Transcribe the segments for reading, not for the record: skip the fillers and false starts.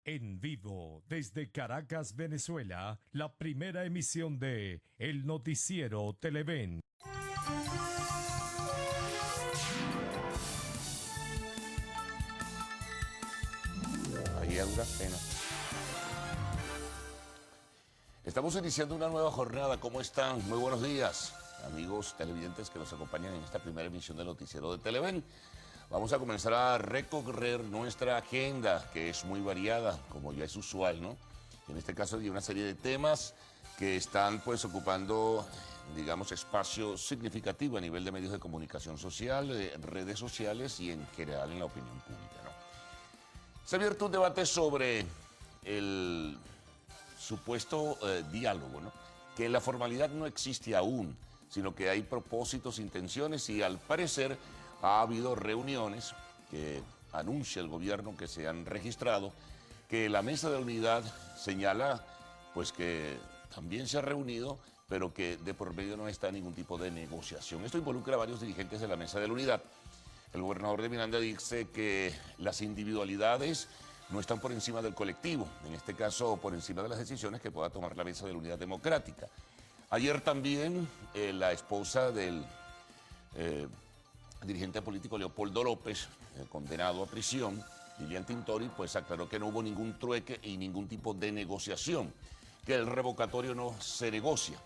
En vivo, desde Caracas, Venezuela, la primera emisión de El Noticiero Televen. Ahí a duras penas. Estamos iniciando una nueva jornada. ¿Cómo están? Muy buenos días, amigos televidentes que nos acompañan en esta primera emisión del Noticiero de Televen. Vamos a comenzar a recorrer nuestra agenda, que es muy variada, como ya es usual, ¿no? En este caso hay una serie de temas que están pues ocupando, digamos, espacio significativo a nivel de medios de comunicación social, redes sociales y en general en la opinión pública, ¿no? Se ha abierto un debate sobre el supuesto diálogo, ¿no? Que la formalidad no existe aún, sino que hay propósitos, intenciones y al parecer ha habido reuniones que anuncia el gobierno que se han registrado, que la Mesa de Unidad señala pues que también se ha reunido, pero que de por medio no está ningún tipo de negociación. Esto involucra a varios dirigentes de la Mesa de la Unidad. El gobernador de Miranda dice que las individualidades no están por encima del colectivo, en este caso por encima de las decisiones que pueda tomar la Mesa de la Unidad Democrática. Ayer también la esposa del dirigente político Leopoldo López, condenado a prisión, Lilian Tintori, pues aclaró que no hubo ningún trueque y ningún tipo de negociación, que el revocatorio no se negocia.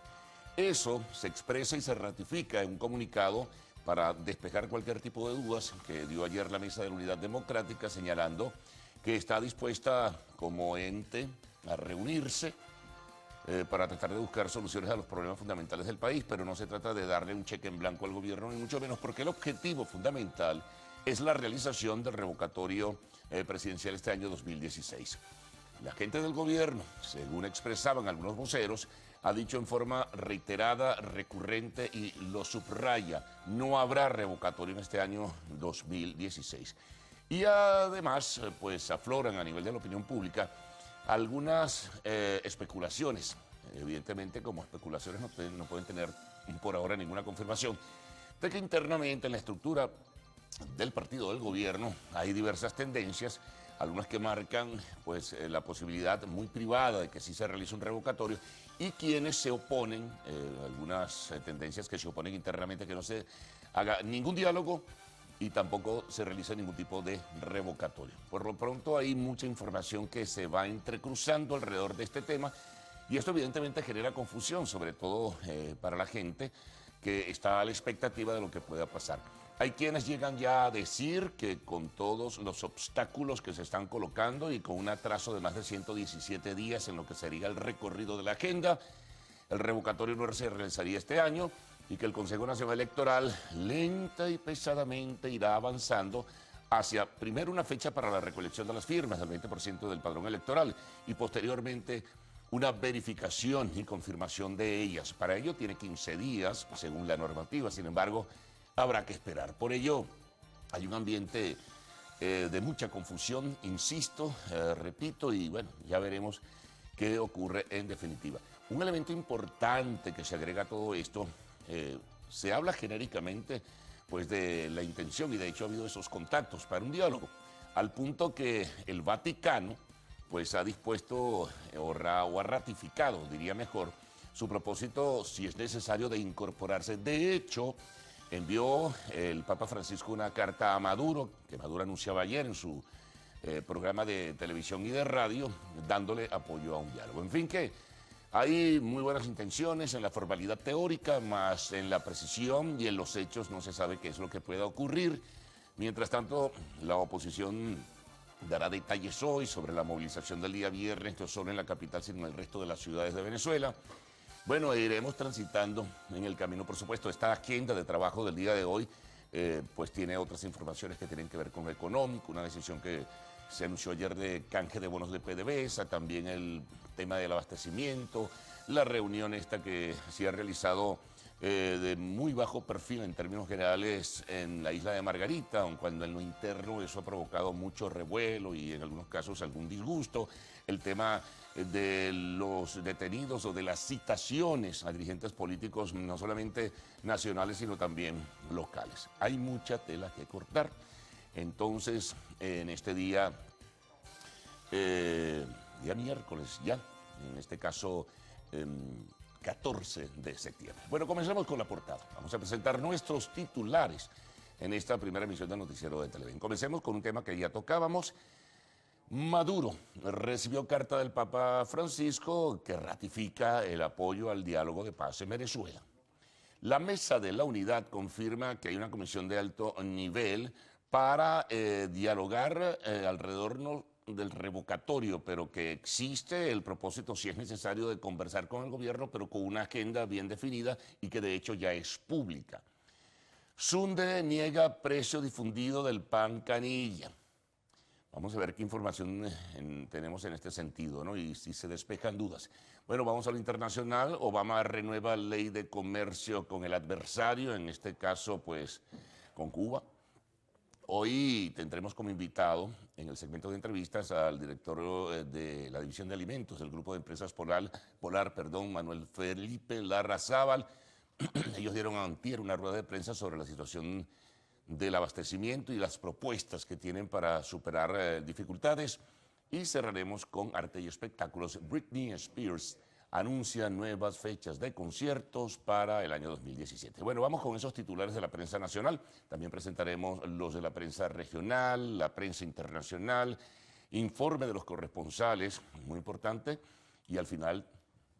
Eso se expresa y se ratifica en un comunicado para despejar cualquier tipo de dudas que dio ayer la Mesa de la Unidad Democrática, señalando que está dispuesta como ente a reunirse para tratar de buscar soluciones a los problemas fundamentales del país, pero no se trata de darle un cheque en blanco al gobierno, ni mucho menos, porque el objetivo fundamental es la realización del revocatorio presidencial este año 2016. La gente del gobierno, según expresaban algunos voceros, ha dicho en forma reiterada, recurrente y lo subraya, no habrá revocatorio en este año 2016. Y además, pues afloran a nivel de la opinión pública algunas especulaciones. Evidentemente, como especulaciones no pueden tener por ahora ninguna confirmación, de que internamente en la estructura del partido del gobierno hay diversas tendencias, algunas que marcan pues la posibilidad muy privada de que sí se realice un revocatorio y quienes se oponen, algunas tendencias que se oponen internamente que no se haga ningún diálogo y tampoco se realiza ningún tipo de revocatorio. Por lo pronto hay mucha información que se va entrecruzando alrededor de este tema y esto evidentemente genera confusión, sobre todo para la gente que está a la expectativa de lo que pueda pasar. Hay quienes llegan ya a decir que con todos los obstáculos que se están colocando y con un atraso de más de 117 días en lo que sería el recorrido de la agenda, el revocatorio no se realizaría este año y que el Consejo Nacional Electoral lenta y pesadamente irá avanzando hacia primero una fecha para la recolección de las firmas del 20% del padrón electoral y posteriormente una verificación y confirmación de ellas. Para ello tiene 15 días, según la normativa, sin embargo, habrá que esperar. Por ello, hay un ambiente de mucha confusión, insisto, repito, y bueno, ya veremos qué ocurre en definitiva. Un elemento importante que se agrega a todo esto, se habla genéricamente pues de la intención, y de hecho ha habido esos contactos para un diálogo, al punto que el Vaticano pues ha dispuesto o ha ratificado, diría mejor, su propósito, si es necesario, de incorporarse. De hecho, envió el Papa Francisco una carta a Maduro, que Maduro anunciaba ayer en su programa de televisión y de radio, dándole apoyo a un diálogo. En fin, que hay muy buenas intenciones en la formalidad teórica, más en la precisión y en los hechos no se sabe qué es lo que pueda ocurrir. Mientras tanto, la oposición dará detalles hoy sobre la movilización del día viernes, no solo en la capital, sino en el resto de las ciudades de Venezuela. Bueno, iremos transitando en el camino, por supuesto. Esta agenda de trabajo del día de hoy, pues tiene otras informaciones que tienen que ver con lo económico, una decisión que se anunció ayer de canje de bonos de PDVSA, también el tema del abastecimiento, la reunión esta que se ha realizado de muy bajo perfil en términos generales en la isla de Margarita, aun cuando en lo interno eso ha provocado mucho revuelo y en algunos casos algún disgusto. El tema de los detenidos o de las citaciones a dirigentes políticos, no solamente nacionales, sino también locales. Hay mucha tela que cortar. Entonces, en este día día miércoles ya, en este caso 14 de septiembre. Bueno, comencemos con la portada. Vamos a presentar nuestros titulares en esta primera emisión del Noticiero de Televen. Comencemos con un tema que ya tocábamos. Maduro recibió carta del Papa Francisco que ratifica el apoyo al diálogo de paz en Venezuela. La Mesa de la Unidad confirma que hay una comisión de alto nivel para dialogar alrededor del revocatorio, pero que existe el propósito, si es necesario, de conversar con el gobierno, pero con una agenda bien definida y que de hecho ya es pública. Sunde niega precio difundido del pan canilla. Vamos a ver qué información tenemos en este sentido, ¿no? Y si se despejan dudas. Bueno, vamos a lo internacional. Obama renueva ley de comercio con el adversario, en este caso, pues, con Cuba. Hoy tendremos como invitado en el segmento de entrevistas al director de la División de Alimentos del Grupo de Empresas Polar, Manuel Felipe Larrazábal. Ellos dieron antier una rueda de prensa sobre la situación del abastecimiento y las propuestas que tienen para superar dificultades. Y cerraremos con arte y espectáculos. Britney Spears anuncia nuevas fechas de conciertos para el año 2017. Bueno, vamos con esos titulares de la prensa nacional. También presentaremos los de la prensa regional, la prensa internacional, informe de los corresponsales, muy importante, y al final,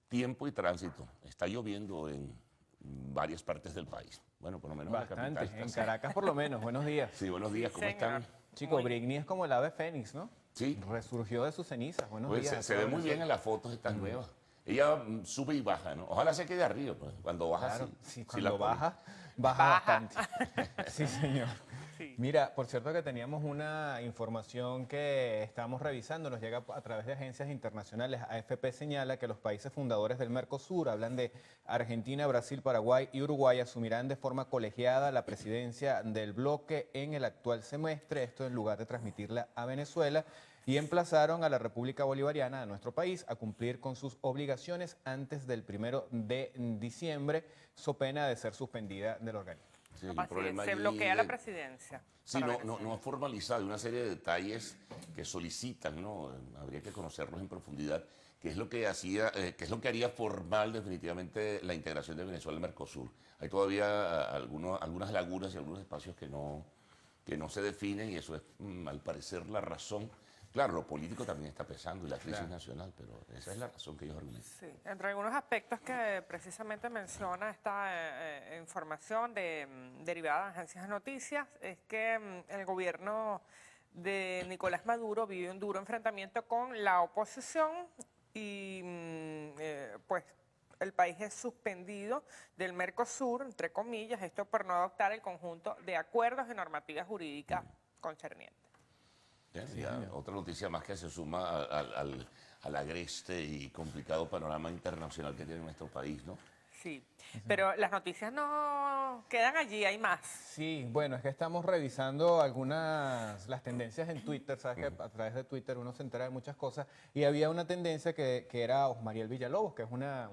tiempo y tránsito. Está lloviendo en varias partes del país. Bueno, por lo menos bastante, en la capital. en Caracas por lo menos. Buenos días. Sí, buenos días, ¿cómo están? Chico, Britney es como el ave fénix, ¿no? Sí. Resurgió de sus cenizas. Buenos Pues días. se ve muy bien en las fotos estas nuevas. Ella sube y baja, ¿no? Ojalá se quede arriba, pues. Cuando baja, Claro, sí. sí, sí cuando la pone. baja bastante. Sí, señor. Sí. Mira, por cierto que teníamos una información que estamos revisando, nos llega a través de agencias internacionales. AFP señala que los países fundadores del Mercosur, hablan de Argentina, Brasil, Paraguay y Uruguay, asumirán de forma colegiada la presidencia del bloque en el actual semestre, esto en lugar de transmitirla a Venezuela, y emplazaron a la República Bolivariana, a nuestro país, a cumplir con sus obligaciones antes del 1 de diciembre, so pena de ser suspendida del organismo. Sí, hay un Así es, problema se allí bloquea la presidencia. Sí, para no Venezuela. ha formalizado una serie de detalles que solicitan, ¿no? Habría que conocerlos en profundidad, qué es lo que hacía, qué es lo que haría formal definitivamente la integración de Venezuela al Mercosur. Hay todavía algunas lagunas y algunos espacios que no se definen y eso es, al parecer, la razón. Claro, lo político también está pesando y la crisis nacional, pero esa es la razón que ellos argumentan. Sí, entre algunos aspectos que precisamente menciona esta información derivada de agencias de noticias es que el gobierno de Nicolás Maduro vive un duro enfrentamiento con la oposición y pues el país es suspendido del Mercosur, entre comillas, esto por no adoptar el conjunto de acuerdos y normativas jurídicas concernientes. Ya, otra noticia más que se suma al agreste y complicado panorama internacional que tiene nuestro país, ¿no? Sí, pero las noticias no quedan allí, hay más. Sí, bueno, es que estamos revisando las tendencias en Twitter, sabes que a través de Twitter uno se entera de muchas cosas, y había una tendencia que era Osmariel Villalobos, que es una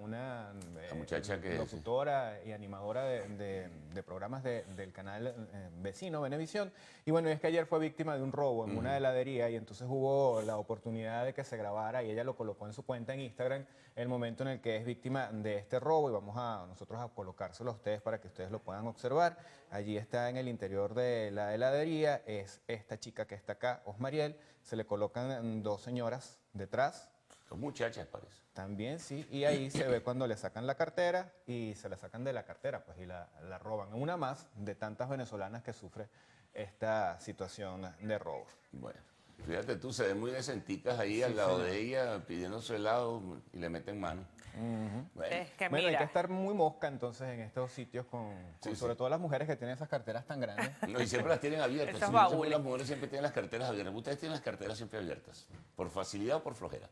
muchacha que locutora y animadora de programas del canal vecino, Venevisión, y bueno, es que ayer fue víctima de un robo en una heladería, y entonces hubo la oportunidad de que se grabara, y ella lo colocó en su cuenta en Instagram, el momento en el que es víctima de este robo, y vamos nosotros a colocárselo a ustedes para que ustedes lo puedan observar. Allí está en el interior de la heladería, es esta chica que está acá, Osmariel, se le colocan dos señoras detrás. Son muchachas, parece. También, sí, y ahí se ve cuando le sacan la cartera y se la sacan de la cartera, pues, y la roban. Una más de tantas venezolanas que sufre esta situación de robo. Bueno, fíjate tú, se ven muy decenticas ahí al lado de ella pidiendo su helado y le meten mano. Bueno, Es que Bueno, hay mira, que estar muy mosca entonces en estos sitios sobre todo las mujeres que tienen esas carteras tan grandes. no, y siempre las tienen abiertas. Esos Sí, yo sé que baúles. las mujeres siempre tienen las carteras abiertas. Ustedes tienen las carteras siempre abiertas. ¿Por facilidad o por flojera?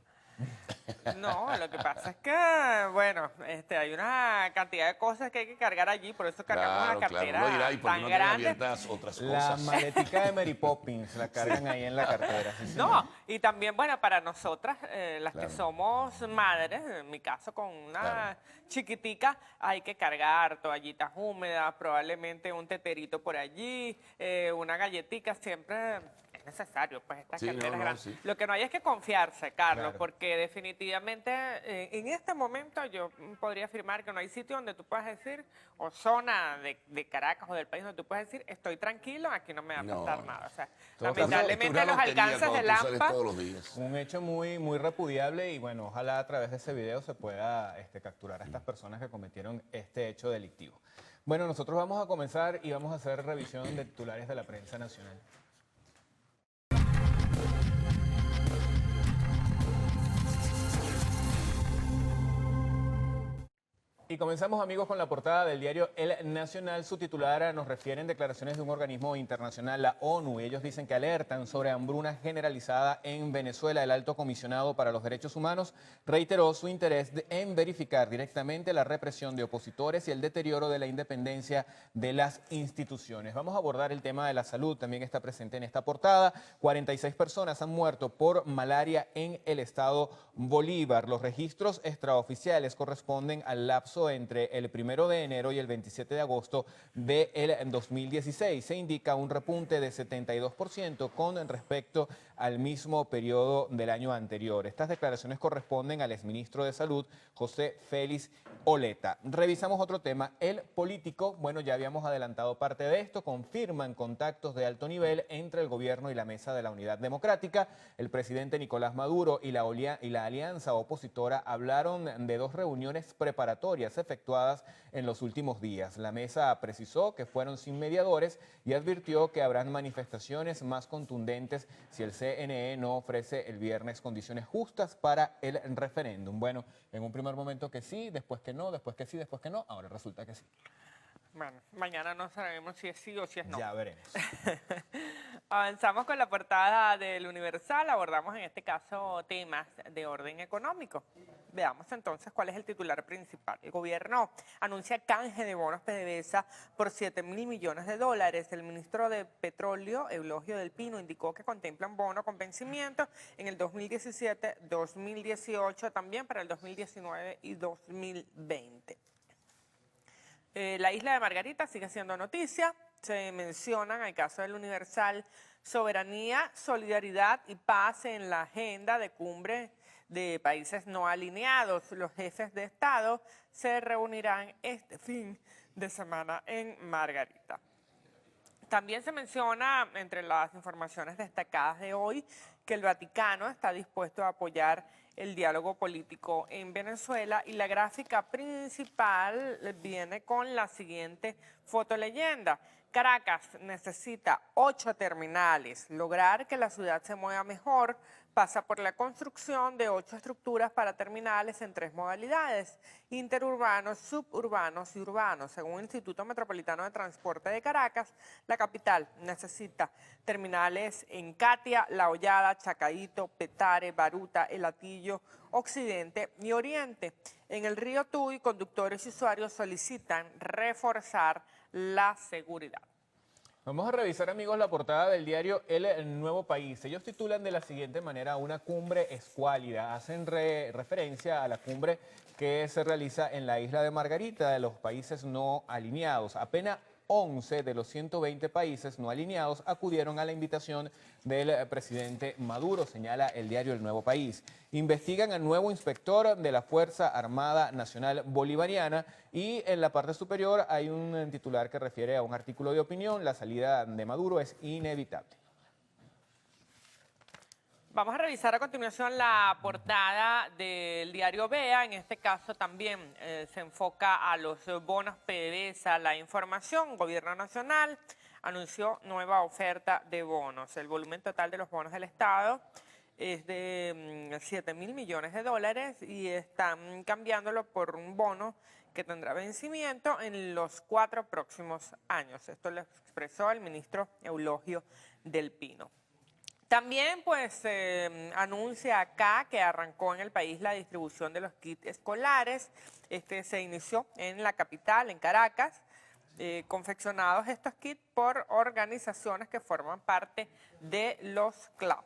no, lo que pasa es que, bueno, hay una cantidad de cosas que hay que cargar allí, por eso cargamos Claro, una claro. cartera Uno dirá, ¿y por qué tan no tienen grande? abiertas otras La cosas? maletica de Mary Poppins la cargan ahí en la cartera. Sí, señor. No, y también, bueno, para nosotras, las Claro. que somos madres, en mi caso con una Claro. chiquitica, hay que cargar toallitas húmedas, probablemente un teterito por allí, una galletica, siempre necesario, pues estas Sí, carteras no, grandes. sí. Lo que no hay es que confiarse, Carlos, Claro. porque definitivamente en este momento yo podría afirmar que no hay sitio donde tú puedas decir, o zona de Caracas o del país donde tú puedas decir, estoy tranquilo, aquí no me va a No, pasar no. nada. O sea, Todo Esto es lamentablemente una los lotería alcances cuando del tú sales AMPA. todos los días. Un hecho muy, muy repudiable y bueno, ojalá a través de ese video se pueda capturar a estas personas que cometieron este hecho delictivo. Bueno, nosotros vamos a comenzar y vamos a hacer revisión de titulares de la prensa nacional. Y comenzamos, amigos, con la portada del diario El Nacional. Su titular nos refiere en declaraciones de un organismo internacional, la ONU, y ellos dicen que alertan sobre hambruna generalizada en Venezuela. El alto comisionado para los derechos humanos reiteró su interés en verificar directamente la represión de opositores y el deterioro de la independencia de las instituciones. Vamos a abordar el tema de la salud, también está presente en esta portada. 46 personas han muerto por malaria en el estado Bolívar. Los registros extraoficiales corresponden al lapso entre el 1 de enero y el 27 de agosto del 2016. Se indica un repunte de 72% con respecto al mismo periodo del año anterior. Estas declaraciones corresponden al exministro de Salud, José Félix Oleta. Revisamos otro tema. El político, bueno, ya habíamos adelantado parte de esto, confirman contactos de alto nivel entre el gobierno y la Mesa de la Unidad Democrática. El presidente Nicolás Maduro y la alianza opositora hablaron de 2 reuniones preparatorias efectuadas en los últimos días. La mesa precisó que fueron sin mediadores y advirtió que habrán manifestaciones más contundentes si el CNE no ofrece el viernes condiciones justas para el referéndum. Bueno, en un primer momento que sí, después que no, después que sí, después que no, ahora resulta que sí. Bueno, mañana no sabemos si es sí o si es no. Ya veremos. Avanzamos con la portada del Universal, abordamos en este caso temas de orden económico. Veamos entonces cuál es el titular principal. El gobierno anuncia canje de bonos PDVSA por 7.000 millones de dólares. El ministro de Petróleo, Eulogio del Pino, indicó que contemplan bono con vencimiento en el 2017, 2018, también para el 2019 y 2020. La isla de Margarita sigue siendo noticia. Se mencionan, en el caso del Universal, soberanía, solidaridad y paz en la agenda de cumbre de países no alineados. Los jefes de Estado se reunirán este fin de semana en Margarita. También se menciona, entre las informaciones destacadas de hoy, que el Vaticano está dispuesto a apoyar el diálogo político en Venezuela y la gráfica principal viene con la siguiente fotoleyenda. Caracas necesita 8 terminales. Lograr que la ciudad se mueva mejor pasa por la construcción de 8 estructuras para terminales en 3 modalidades: interurbanos, suburbanos y urbanos. Según el Instituto Metropolitano de Transporte de Caracas, la capital necesita terminales en Catia, La Hollada, Chacaíto, Petare, Baruta, El Hatillo, Occidente y Oriente. En el río Tuy, conductores y usuarios solicitan reforzar la seguridad. Vamos a revisar, amigos, la portada del diario El Nuevo País. Ellos titulan de la siguiente manera: una cumbre escuálida. Hacen referencia a la cumbre que se realiza en la isla de Margarita de los países no alineados. Apenas 11 de los 120 países no alineados acudieron a la invitación del presidente Maduro, señala el diario El Nuevo País. Investigan al nuevo inspector de la Fuerza Armada Nacional Bolivariana y en la parte superior hay un titular que refiere a un artículo de opinión: la salida de Maduro es inevitable. Vamos a revisar a continuación la portada del diario Vea. En este caso también se enfoca a los bonos PDVSA. La información: Gobierno Nacional anunció nueva oferta de bonos. El volumen total de los bonos del Estado es de 7.000 millones de dólares y están cambiándolo por un bono que tendrá vencimiento en los 4 próximos años. Esto lo expresó el ministro Eulogio del Pino. También pues anuncia acá que arrancó en el país la distribución de los kits escolares. Este se inició en la capital, en Caracas, confeccionados estos kits por organizaciones que forman parte de los CLAP.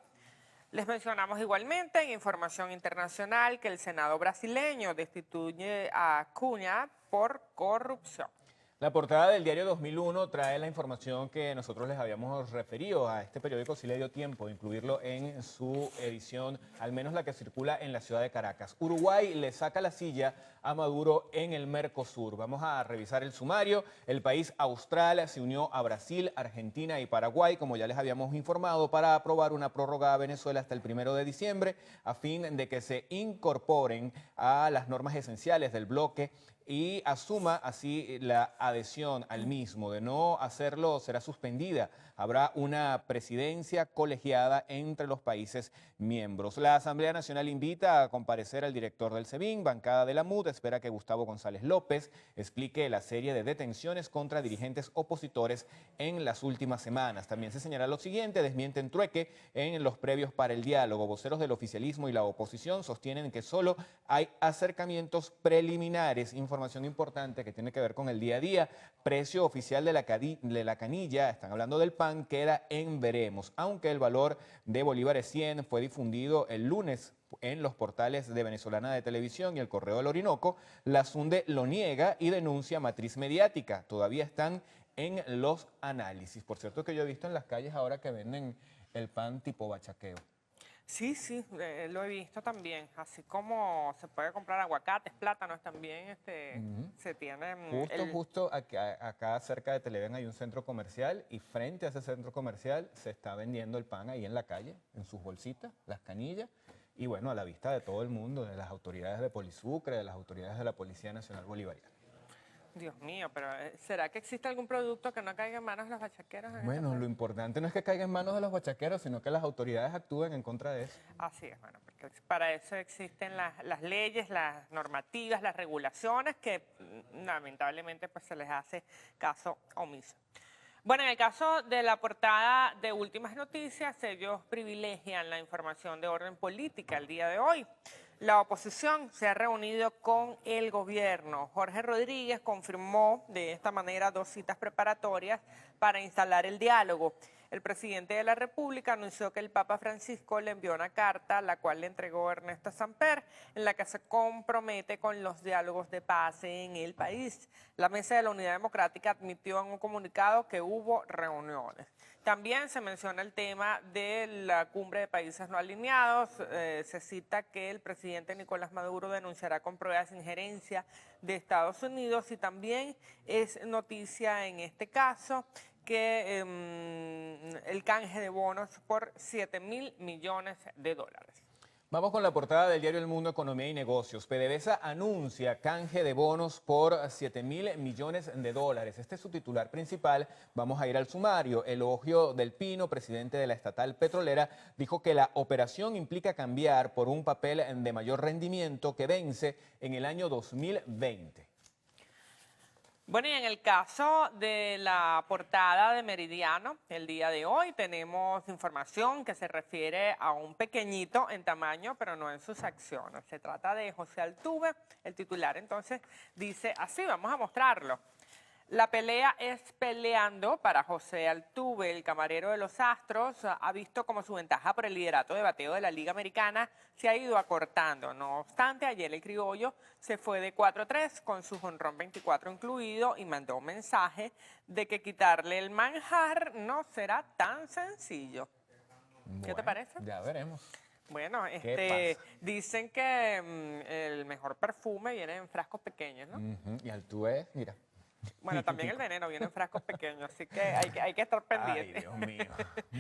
Les mencionamos igualmente en información internacional que el Senado brasileño destituye a Cunha por corrupción. La portada del diario 2001 trae la información que nosotros les habíamos referido. A este periódico sí le dio tiempo de incluirlo en su edición, al menos la que circula en la ciudad de Caracas. Uruguay le saca la silla a Maduro en el Mercosur. Vamos a revisar el sumario. El país austral se unió a Brasil, Argentina y Paraguay, como ya les habíamos informado, para aprobar una prórroga a Venezuela hasta el 1 de diciembre, a fin de que se incorporen a las normas esenciales del bloque y asuma así la adhesión al mismo. De no hacerlo, será suspendida. Habrá una presidencia colegiada entre los países miembros. La Asamblea Nacional invita a comparecer al director del SEBIN, bancada de la MUD, espera que Gustavo González López explique la serie de detenciones contra dirigentes opositores en las últimas semanas. También se señala lo siguiente: desmienten trueque en los previos para el diálogo. Voceros del oficialismo y la oposición sostienen que solo hay acercamientos preliminares. Información importante que tiene que ver con el día a día. Precio oficial de la canilla, están hablando del pan, queda en veremos. Aunque el valor de bolívares 100 fue difundido el lunes en los portales de Venezolana de Televisión y el Correo del Orinoco, la SUNDE lo niega y denuncia matriz mediática. Todavía están en los análisis. Por cierto que yo he visto en las calles ahora que venden el pan tipo bachaqueo. Sí, sí, lo he visto también. Así como se puede comprar aguacates, plátanos, también se tienen... Justo acá cerca de Televen hay un centro comercial y frente a ese centro comercial se está vendiendo el pan ahí en la calle, en sus bolsitas, las canillas, y bueno, a la vista de todo el mundo, de las autoridades de Polisucre, de las autoridades de la Policía Nacional Bolivariana. Dios mío, pero ¿será que existe algún producto que no caiga en manos de los bachaqueros? Bueno, lo importante no es que caiga en manos de los bachaqueros, sino que las autoridades actúen en contra de eso. Así es, bueno, porque para eso existen las leyes, las normativas, las regulaciones que lamentablemente pues se les hace caso omiso. Bueno, en el caso de la portada de Últimas Noticias, ellos privilegian la información de orden política el día de hoy. La oposición se ha reunido con el gobierno. Jorge Rodríguez confirmó de esta manera 2 citas preparatorias para instalar el diálogo. El presidente de la República anunció que el Papa Francisco le envió una carta, la cual le entregó Ernesto Samper, en la que se compromete con los diálogos de paz en el país. La Mesa de la Unidad Democrática admitió en un comunicado que hubo reuniones. También se menciona el tema de la cumbre de países no alineados. Se cita que el presidente Nicolás Maduro denunciará con pruebas de injerencia de Estados Unidos, y también es noticia en este caso que el canje de bonos por 7.000 millones de dólares. Vamos con la portada del diario El Mundo, Economía y Negocios. PDVSA anuncia canje de bonos por 7.000 millones de dólares. Este es su titular principal. Vamos a ir al sumario. Elogio del Pino, presidente de la estatal petrolera, dijo que la operación implica cambiar por un papel de mayor rendimiento que vence en el año 2020. Bueno, y en el caso de la portada de Meridiano, el día de hoy tenemos información que se refiere a un pequeñito en tamaño, pero no en sus acciones. Se trata de José Altuve. El titular entonces dice así, vamos a mostrarlo. La pelea es peleando para José Altuve. El camarero de los Astros ha visto como su ventaja por el liderato de bateo de la Liga Americana se ha ido acortando. No obstante, ayer el criollo se fue de 4-3 con su jonrón 24 incluido y mandó un mensaje de que quitarle el manjar no será tan sencillo. Bueno, ¿qué te parece? Ya veremos. Bueno, dicen que el mejor perfume viene en frascos pequeños, ¿no? Y Altuve, mira. Bueno, también el veneno viene en frascos pequeños, así que hay que estar pendiente. Ay, Dios mío.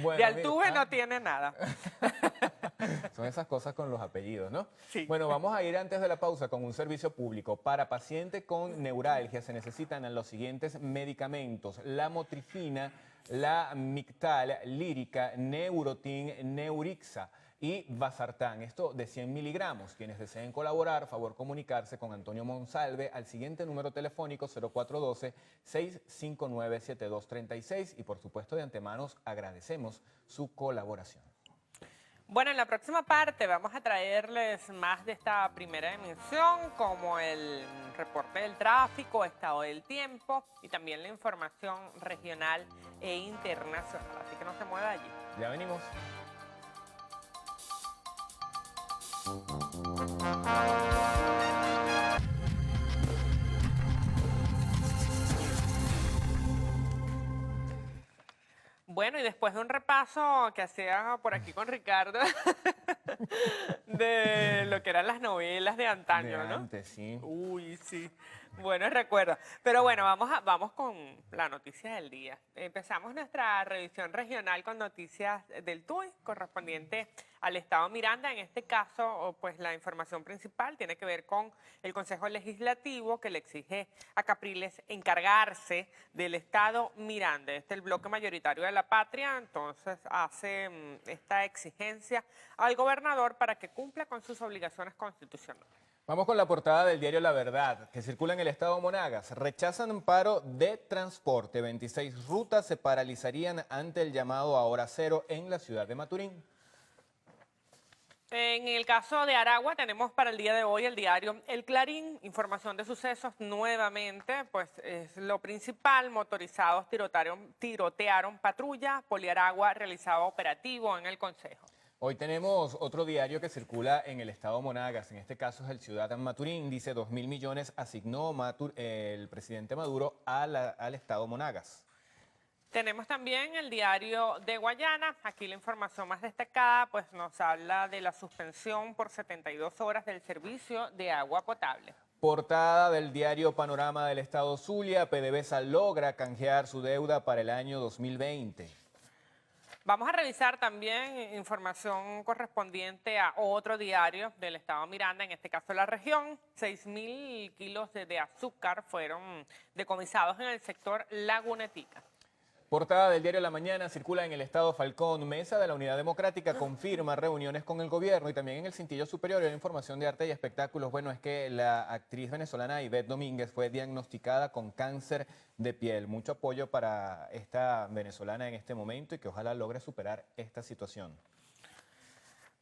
Bueno, de Altuve no tiene nada. Son esas cosas con los apellidos, ¿no? Sí. Bueno, vamos a ir antes de la pausa con un servicio público. Para pacientes con neuralgia se necesitan los siguientes medicamentos: la motrifina, la Mictal, Lírica, Neurotin, Neurixa y Vasartán, esto de 100 miligramos. Quienes deseen colaborar, favor comunicarse con Antonio Monsalve al siguiente número telefónico 0412-659-7236 y por supuesto de antemano agradecemos su colaboración. Bueno, en la próxima parte vamos a traerles más de esta primera emisión, como el reporte del tráfico, estado del tiempo y también la información regional e internacional. Así que no se mueva allí. Ya venimos. Bueno, y después de un repaso que hacía por aquí con Ricardo de lo que eran las novelas de antaño, De ¿no? antes, sí. Uy, sí. Buenos recuerdos. Pero bueno, vamos con la noticia del día. Empezamos nuestra revisión regional con noticias del TUI, correspondiente al Estado Miranda. En este caso, pues la información principal tiene que ver con el Consejo Legislativo, que le exige a Capriles encargarse del Estado Miranda. Este es el bloque mayoritario de la patria, entonces hace esta exigencia al gobernador para que cumpla con sus obligaciones constitucionales. Vamos con la portada del diario La Verdad, que circula en el estado Monagas. Rechazan paro de transporte. 26 rutas se paralizarían ante el llamado a hora cero en la ciudad de Maturín. En el caso de Aragua tenemos para el día de hoy el diario El Clarín, información de sucesos nuevamente, pues es lo principal, motorizados tirotearon patrulla, Poliaragua realizaba operativo en el Consejo. Hoy tenemos otro diario que circula en el estado Monagas, en este caso es el Ciudad Maturín, dice 2.000 millones asignó el presidente Maduro al estado Monagas. Tenemos también el diario de Guayana, aquí la información más destacada pues nos habla de la suspensión por 72 horas del servicio de agua potable. Portada del diario Panorama del estado Zulia, PDVSA logra canjear su deuda para el año 2020. Vamos a revisar también información correspondiente a otro diario del estado Miranda, en este caso la región. 6.000 kilos de azúcar fueron decomisados en el sector Lagunetica. Portada del diario La Mañana circula en el estado Falcón. Mesa de la Unidad Democrática confirma reuniones con el gobierno y también en el Cintillo Superior de Información de Arte y Espectáculos. Bueno, es que la actriz venezolana Ivette Domínguez fue diagnosticada con cáncer de piel. Mucho apoyo para esta venezolana en este momento y que ojalá logre superar esta situación.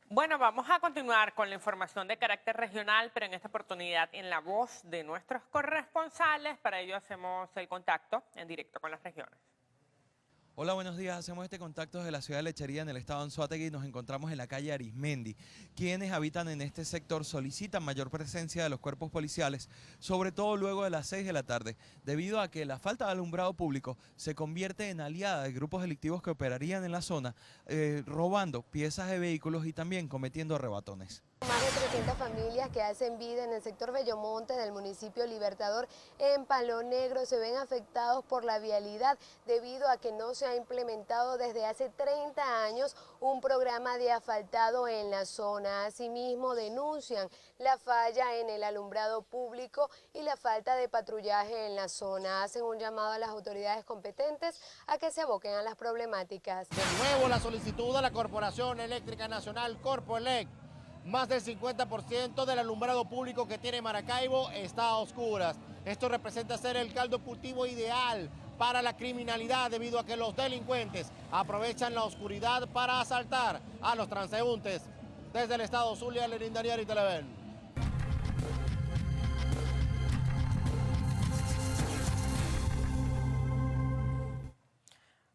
Bueno, vamos a continuar con la información de carácter regional, pero en esta oportunidad en la voz de nuestros corresponsales. Para ello hacemos el contacto en directo con las regiones. Hola, buenos días. Hacemos este contacto desde la ciudad de Lechería en el estado Anzoátegui y nos encontramos en la calle Arismendi. Quienes habitan en este sector solicitan mayor presencia de los cuerpos policiales, sobre todo luego de las 6 de la tarde, debido a que la falta de alumbrado público se convierte en aliada de grupos delictivos que operarían en la zona, robando piezas de vehículos y también cometiendo arrebatones. Más de 300 familias que hacen vida en el sector Bellomonte del municipio Libertador en Palo Negro se ven afectados por la vialidad debido a que no se ha implementado desde hace 30 años un programa de asfaltado en la zona. Asimismo, denuncian la falla en el alumbrado público y la falta de patrullaje en la zona. Hacen un llamado a las autoridades competentes a que se aboquen a las problemáticas. De nuevo la solicitud de la Corporación Eléctrica Nacional, Corpoelec. Más del 50% del alumbrado público que tiene Maracaibo está a oscuras. Esto representa ser el caldo cultivo ideal para la criminalidad debido a que los delincuentes aprovechan la oscuridad para asaltar a los transeúntes. Desde el estado Zulia, Lenín Daniel y Televen.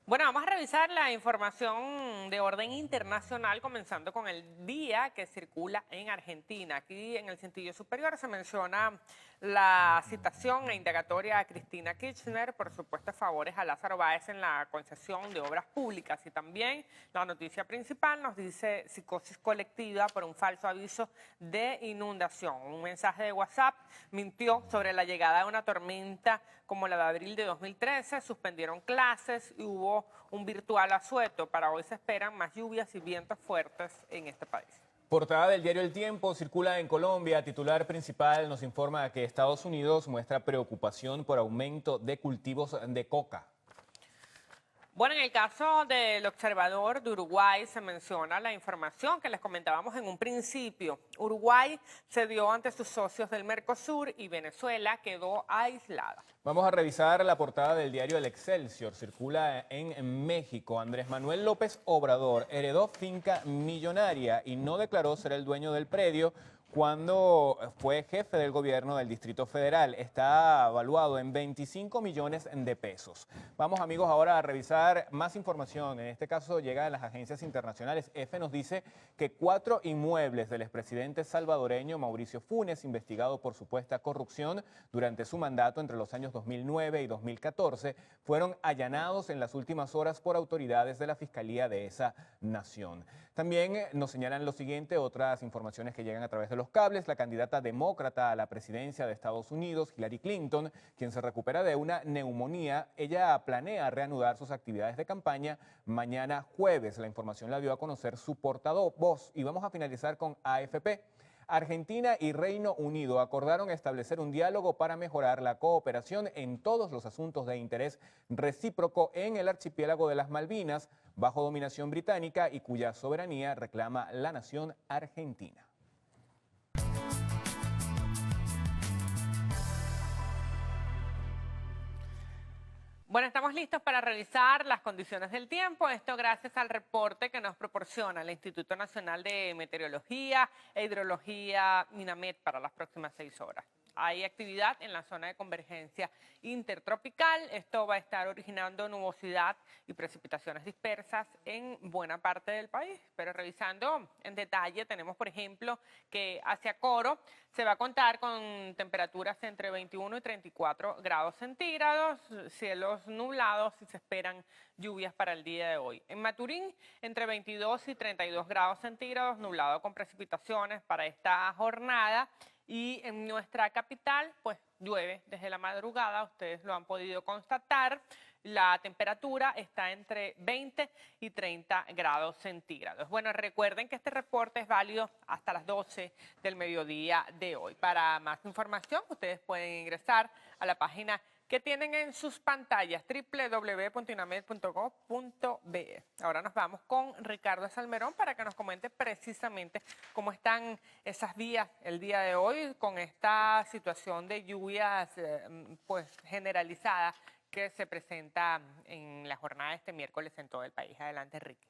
Bueno, vamos a revisar la información de orden internacional, comenzando con el día que circula en Argentina. Aquí en el Cintillo Superior se menciona la citación e indagatoria a Cristina Kirchner por supuestos favores a Lázaro Báez en la concesión de obras públicas. Y también la noticia principal nos dice psicosis colectiva por un falso aviso de inundación. Un mensaje de WhatsApp mintió sobre la llegada de una tormenta como la de abril de 2013, suspendieron clases y hubo un virtual asueto. Para hoy se esperan más lluvias y vientos fuertes en este país. Portada del diario El Tiempo circula en Colombia. Titular principal nos informa que Estados Unidos muestra preocupación por aumento de cultivos de coca. Bueno, en el caso del observador de Uruguay se menciona la información que les comentábamos en un principio. Uruguay cedió ante sus socios del Mercosur y Venezuela quedó aislada. Vamos a revisar la portada del diario El Excelsior. Circula en México. Andrés Manuel López Obrador heredó finca millonaria y no declaró ser el dueño del predio, cuando fue jefe del gobierno del Distrito Federal. Está valuado en 25 millones de pesos. Vamos, amigos, ahora a revisar más información. En este caso llega de las agencias internacionales. EFE nos dice que 4 inmuebles del expresidente salvadoreño Mauricio Funes, investigado por supuesta corrupción durante su mandato entre los años 2009 y 2014, fueron allanados en las últimas horas por autoridades de la Fiscalía de esa nación. También nos señalan lo siguiente, otras informaciones que llegan a través de los cables. La candidata demócrata a la presidencia de Estados Unidos, Hillary Clinton, quien se recupera de una neumonía, ella planea reanudar sus actividades de campaña mañana jueves. La información la dio a conocer su portavoz. Y vamos a finalizar con AFP. Argentina y Reino Unido acordaron establecer un diálogo para mejorar la cooperación en todos los asuntos de interés recíproco en el archipiélago de las Malvinas, bajo dominación británica y cuya soberanía reclama la nación argentina. Bueno, estamos listos para revisar las condiciones del tiempo. Esto gracias al reporte que nos proporciona el Instituto Nacional de Meteorología e Hidrología, INAMED, para las próximas 6 horas. Hay actividad en la zona de convergencia intertropical. Esto va a estar originando nubosidad y precipitaciones dispersas en buena parte del país. Pero revisando en detalle, tenemos, por ejemplo, que hacia Coro se va a contar con temperaturas entre 21 y 34 grados centígrados, cielos nublados y se esperan lluvias para el día de hoy. En Maturín, entre 22 y 32 grados centígrados, nublado con precipitaciones para esta jornada. Y en nuestra capital, pues llueve desde la madrugada, ustedes lo han podido constatar. La temperatura está entre 20 y 30 grados centígrados. Bueno, recuerden que este reporte es válido hasta las 12 del mediodía de hoy. Para más información, ustedes pueden ingresar a la página que tienen en sus pantallas, www.inamed.gov.be. Ahora nos vamos con Ricardo Salmerón para que nos comente precisamente cómo están esas vías el día de hoy con esta situación de lluvias pues generalizada que se presenta en la jornada de este miércoles en todo el país. Adelante, Ricky.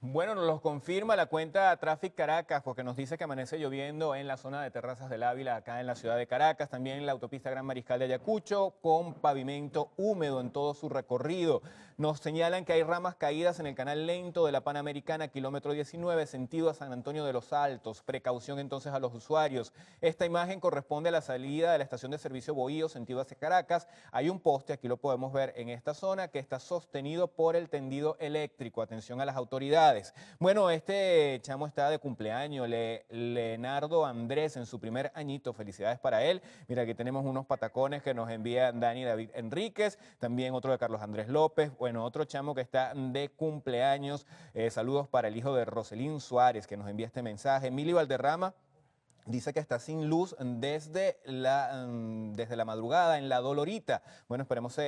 Bueno, nos lo confirma la cuenta Traffic Caracas, porque nos dice que amanece lloviendo en la zona de Terrazas del Ávila, acá en la ciudad de Caracas, también en la autopista Gran Mariscal de Ayacucho, con pavimento húmedo en todo su recorrido. Nos señalan que hay ramas caídas en el canal lento de la Panamericana, kilómetro 19, sentido a San Antonio de los Altos. Precaución entonces a los usuarios. Esta imagen corresponde a la salida de la estación de servicio Bohío, sentido hacia Caracas. Hay un poste, aquí lo podemos ver en esta zona, que está sostenido por el tendido eléctrico. Atención a las autoridades. Bueno, este chamo está de cumpleaños, Leonardo Andrés, en su primer añito. Felicidades para él. Mira, aquí tenemos unos patacones que nos envía Dani David Enríquez, también otro de Carlos Andrés López. Bueno, otro chamo que está de cumpleaños. Saludos para el hijo de Roselín Suárez, que nos envía este mensaje. Emilio Valderrama dice que está sin luz desde la madrugada en La Dolorita. Bueno, esperemos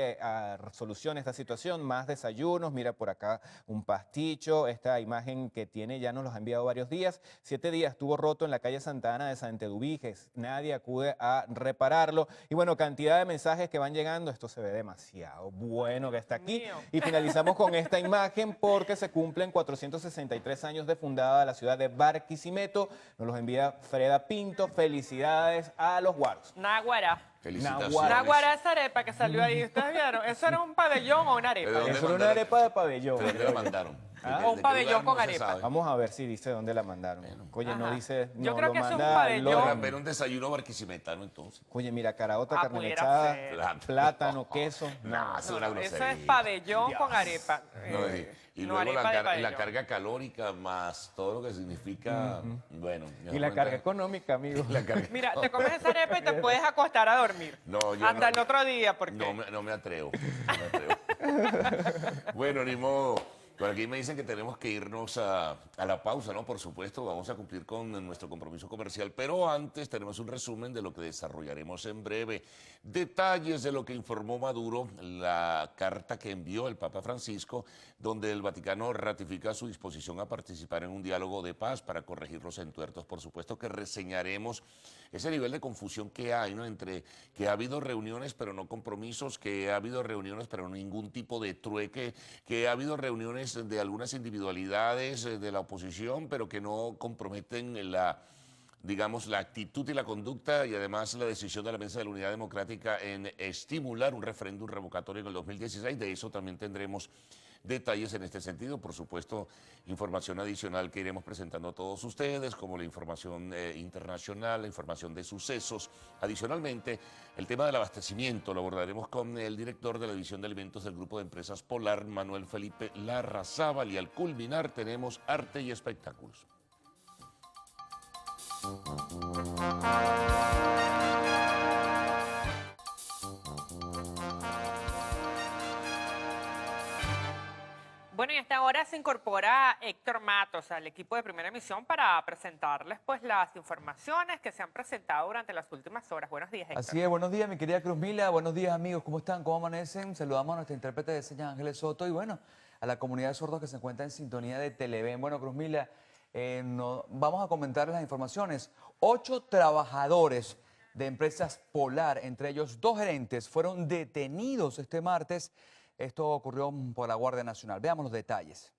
solucione esta situación. Más desayunos, mira por acá un pasticho. Esta imagen que tiene ya nos los ha enviado varios días. 7 días estuvo roto en la calle Santa Ana de Santedubiges. Nadie acude a repararlo. Y bueno, cantidad de mensajes que van llegando. Esto se ve demasiado bueno que está aquí. Y finalizamos con esta imagen porque se cumplen 463 años de fundada la ciudad de Barquisimeto. Nos los envía Freda Pinto. Felicidades a los guaros. Náguara. Felicitaciones. Náguara esa arepa que salió ahí, ¿ustedes vieron? ¿Eso era un pabellón o una arepa? Eso era una arepa de pabellón. ¿De dónde la mandaron? O un pabellón con arepa. Vamos a ver si dice dónde la mandaron. Oye, no dice... Yo no, creo lo que eso es un manda pabellón. Pero un desayuno barquisimetano entonces. Oye, mira, caraota, carne pudiera mechada, ser. plátano, queso. No, es una grosería. Eso es pabellón con arepa. Y no luego arepa de la pabellón. carga calórica más todo lo que significa, bueno. Y la carga económica, amigo. Mira, te comes esa arepa y te puedes acostar a dormir. No, yo hasta no. el otro día, porque... No me atrevo. Bueno, ni modo. Por aquí me dicen que tenemos que irnos a la pausa, ¿no? Por supuesto, vamos a cumplir con nuestro compromiso comercial, pero antes tenemos un resumen de lo que desarrollaremos en breve. Detalles de lo que informó Maduro, la carta que envió el Papa Francisco, donde el Vaticano ratifica su disposición a participar en un diálogo de paz para corregir los entuertos. Por supuesto que reseñaremos ese nivel de confusión que hay, ¿no? Entre que ha habido reuniones pero no compromisos, que ha habido reuniones pero ningún tipo de trueque, que ha habido reuniones de algunas individualidades de la oposición, pero que no comprometen digamos, la actitud y la conducta y además la decisión de la Mesa de la Unidad Democrática en estimular un referéndum revocatorio en el 2016. De eso también tendremos detalles en este sentido. Por supuesto, información adicional que iremos presentando a todos ustedes, como la información internacional, la información de sucesos. Adicionalmente, el tema del abastecimiento lo abordaremos con el director de la División de Alimentos del Grupo de Empresas Polar, Manuel Felipe Larrazábal, y al culminar tenemos arte y espectáculos. Bueno, y a esta hora se incorpora Héctor Matos al equipo de Primera Emisión para presentarles pues las informaciones que se han presentado durante las últimas horas. Buenos días, Héctor. Así es, buenos días, mi querida Cruzmila. Buenos días, amigos. ¿Cómo están? ¿Cómo amanecen? Saludamos a nuestra intérprete de señas, Ángeles Soto, y bueno, a la comunidad de sordos que se encuentra en sintonía de Televen. Bueno, Cruzmila, vamos a comentar las informaciones. 8 trabajadores de empresas Polar, entre ellos 2 gerentes, fueron detenidos este martes. Esto ocurrió por la Guardia Nacional. Veamos los detalles.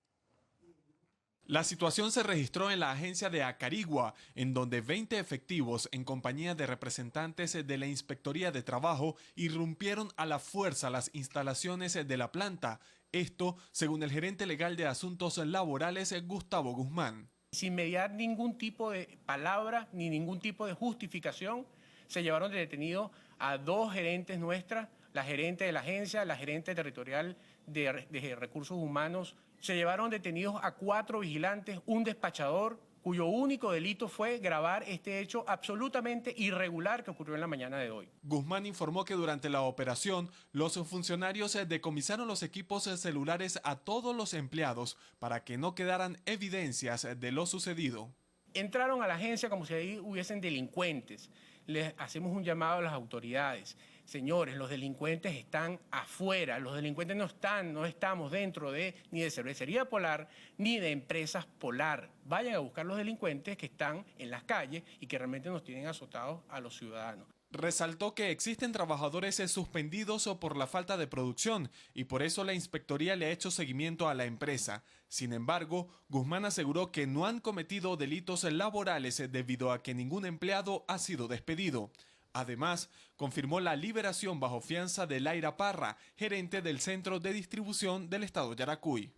La situación se registró en la agencia de Acarigua, en donde 20 efectivos en compañía de representantes de la Inspectoría de Trabajo irrumpieron a la fuerza las instalaciones de la planta. Esto, según el gerente legal de Asuntos Laborales, Gustavo Guzmán. Sin mediar ningún tipo de palabra ni ningún tipo de justificación, se llevaron de detenido a 2 gerentes nuestras, la gerente de la agencia, la gerente territorial de recursos humanos. Se llevaron detenidos a 4 vigilantes, un despachador, cuyo único delito fue grabar este hecho absolutamente irregular que ocurrió en la mañana de hoy. Guzmán informó que durante la operación, los funcionarios decomisaron los equipos celulares a todos los empleados para que no quedaran evidencias de lo sucedido. Entraron a la agencia como si ahí hubiesen delincuentes. Les hacemos un llamado a las autoridades. Señores, los delincuentes están afuera, los delincuentes no estamos dentro ni de Cervecería Polar ni de Empresas Polar. Vayan a buscar los delincuentes que están en las calles y que realmente nos tienen azotados a los ciudadanos. Resaltó que existen trabajadores suspendidos por la falta de producción y por eso la inspectoría le ha hecho seguimiento a la empresa. Sin embargo, Guzmán aseguró que no han cometido delitos laborales debido a que ningún empleado ha sido despedido. Además, confirmó la liberación bajo fianza de Laira Parra, gerente del Centro de Distribución del Estado Yaracuy.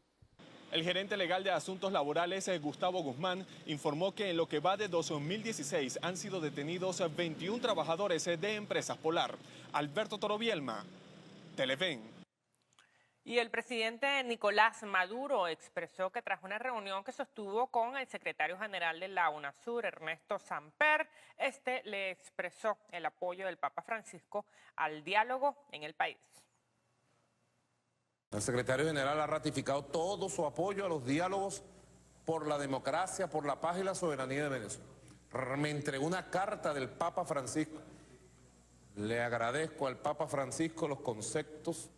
El gerente legal de Asuntos Laborales, Gustavo Guzmán, informó que en lo que va de 2016 han sido detenidos 21 trabajadores de Empresas Polar. Alberto Torobielma, Televen. Y el presidente Nicolás Maduro expresó que tras una reunión que sostuvo con el secretario general de la UNASUR, Ernesto Samper, le expresó el apoyo del Papa Francisco al diálogo en el país. El secretario general ha ratificado todo su apoyo a los diálogos por la democracia, por la paz y la soberanía de Venezuela. Me entregó una carta del Papa Francisco. Le agradezco al Papa Francisco los conceptos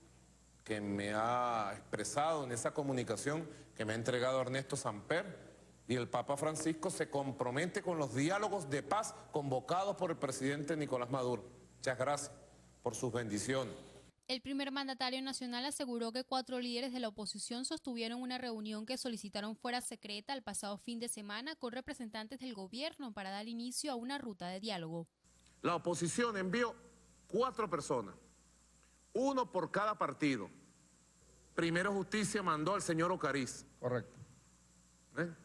que me ha expresado en esa comunicación que me ha entregado Ernesto Samper, y el Papa Francisco se compromete con los diálogos de paz convocados por el presidente Nicolás Maduro. Muchas gracias por sus bendiciones. El primer mandatario nacional aseguró que 4 líderes de la oposición sostuvieron una reunión que solicitaron fuera secreta el pasado fin de semana con representantes del gobierno para dar inicio a una ruta de diálogo. La oposición envió 4 personas, 1 por cada partido. Primero Justicia mandó al señor Ocariz. Correcto.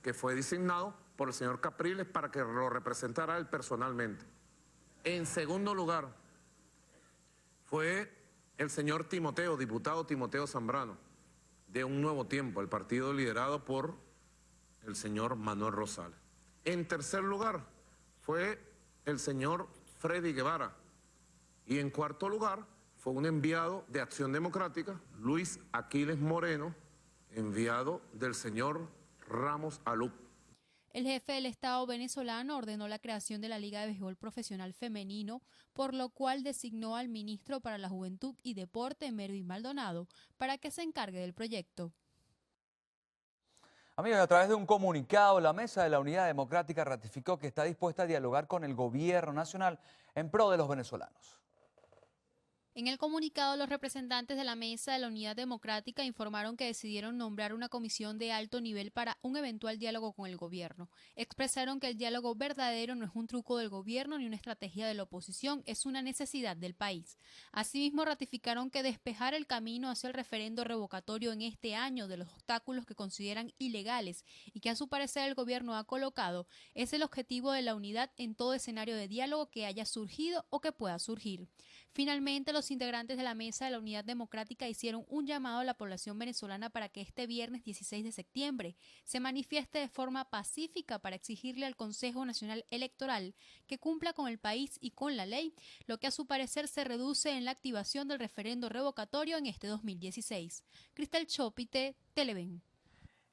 Que fue designado por el señor Capriles para que lo representara él personalmente. En segundo lugar, fue el señor Timoteo, diputado Timoteo Zambrano, de Un Nuevo Tiempo, el partido liderado por el señor Manuel Rosales. En tercer lugar, fue el señor Freddy Guevara. Y en cuarto lugar, fue un enviado de Acción Democrática, Luis Aquiles Moreno, enviado del señor Ramos Alup. El jefe del Estado venezolano ordenó la creación de la Liga de Béisbol Profesional Femenino, por lo cual designó al ministro para la Juventud y Deporte, Mervin Maldonado, para que se encargue del proyecto. Amigos, a través de un comunicado, la Mesa de la Unidad Democrática ratificó que está dispuesta a dialogar con el gobierno nacional en pro de los venezolanos. En el comunicado, los representantes de la Mesa de la Unidad Democrática informaron que decidieron nombrar una comisión de alto nivel para un eventual diálogo con el gobierno. Expresaron que el diálogo verdadero no es un truco del gobierno ni una estrategia de la oposición, es una necesidad del país. Asimismo, ratificaron que despejar el camino hacia el referendo revocatorio en este año de los obstáculos que consideran ilegales y que a su parecer el gobierno ha colocado es el objetivo de la unidad en todo escenario de diálogo que haya surgido o que pueda surgir. Finalmente, los integrantes de la Mesa de la Unidad Democrática hicieron un llamado a la población venezolana para que este viernes 16 de septiembre se manifieste de forma pacífica para exigirle al Consejo Nacional Electoral que cumpla con el país y con la ley, lo que a su parecer se reduce en la activación del referendo revocatorio en este 2016. Cristal Chopite, Televen.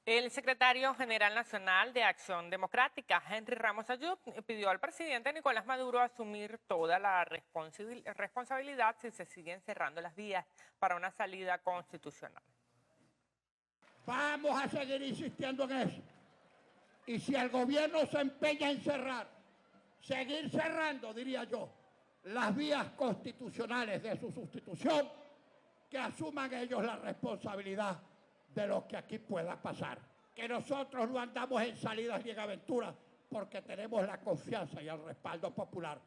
El secretario general nacional de Acción Democrática, Henry Ramos Ayub, pidió al presidente Nicolás Maduro asumir toda la responsabilidad si se siguen cerrando las vías para una salida constitucional. Vamos a seguir insistiendo en eso. Y si el gobierno se empeña en seguir cerrando, diría yo, las vías constitucionales de su sustitución, que asuman ellos la responsabilidad de lo que aquí pueda pasar. Que nosotros no andamos en salidas ni en aventuras porque tenemos la confianza y el respaldo popular.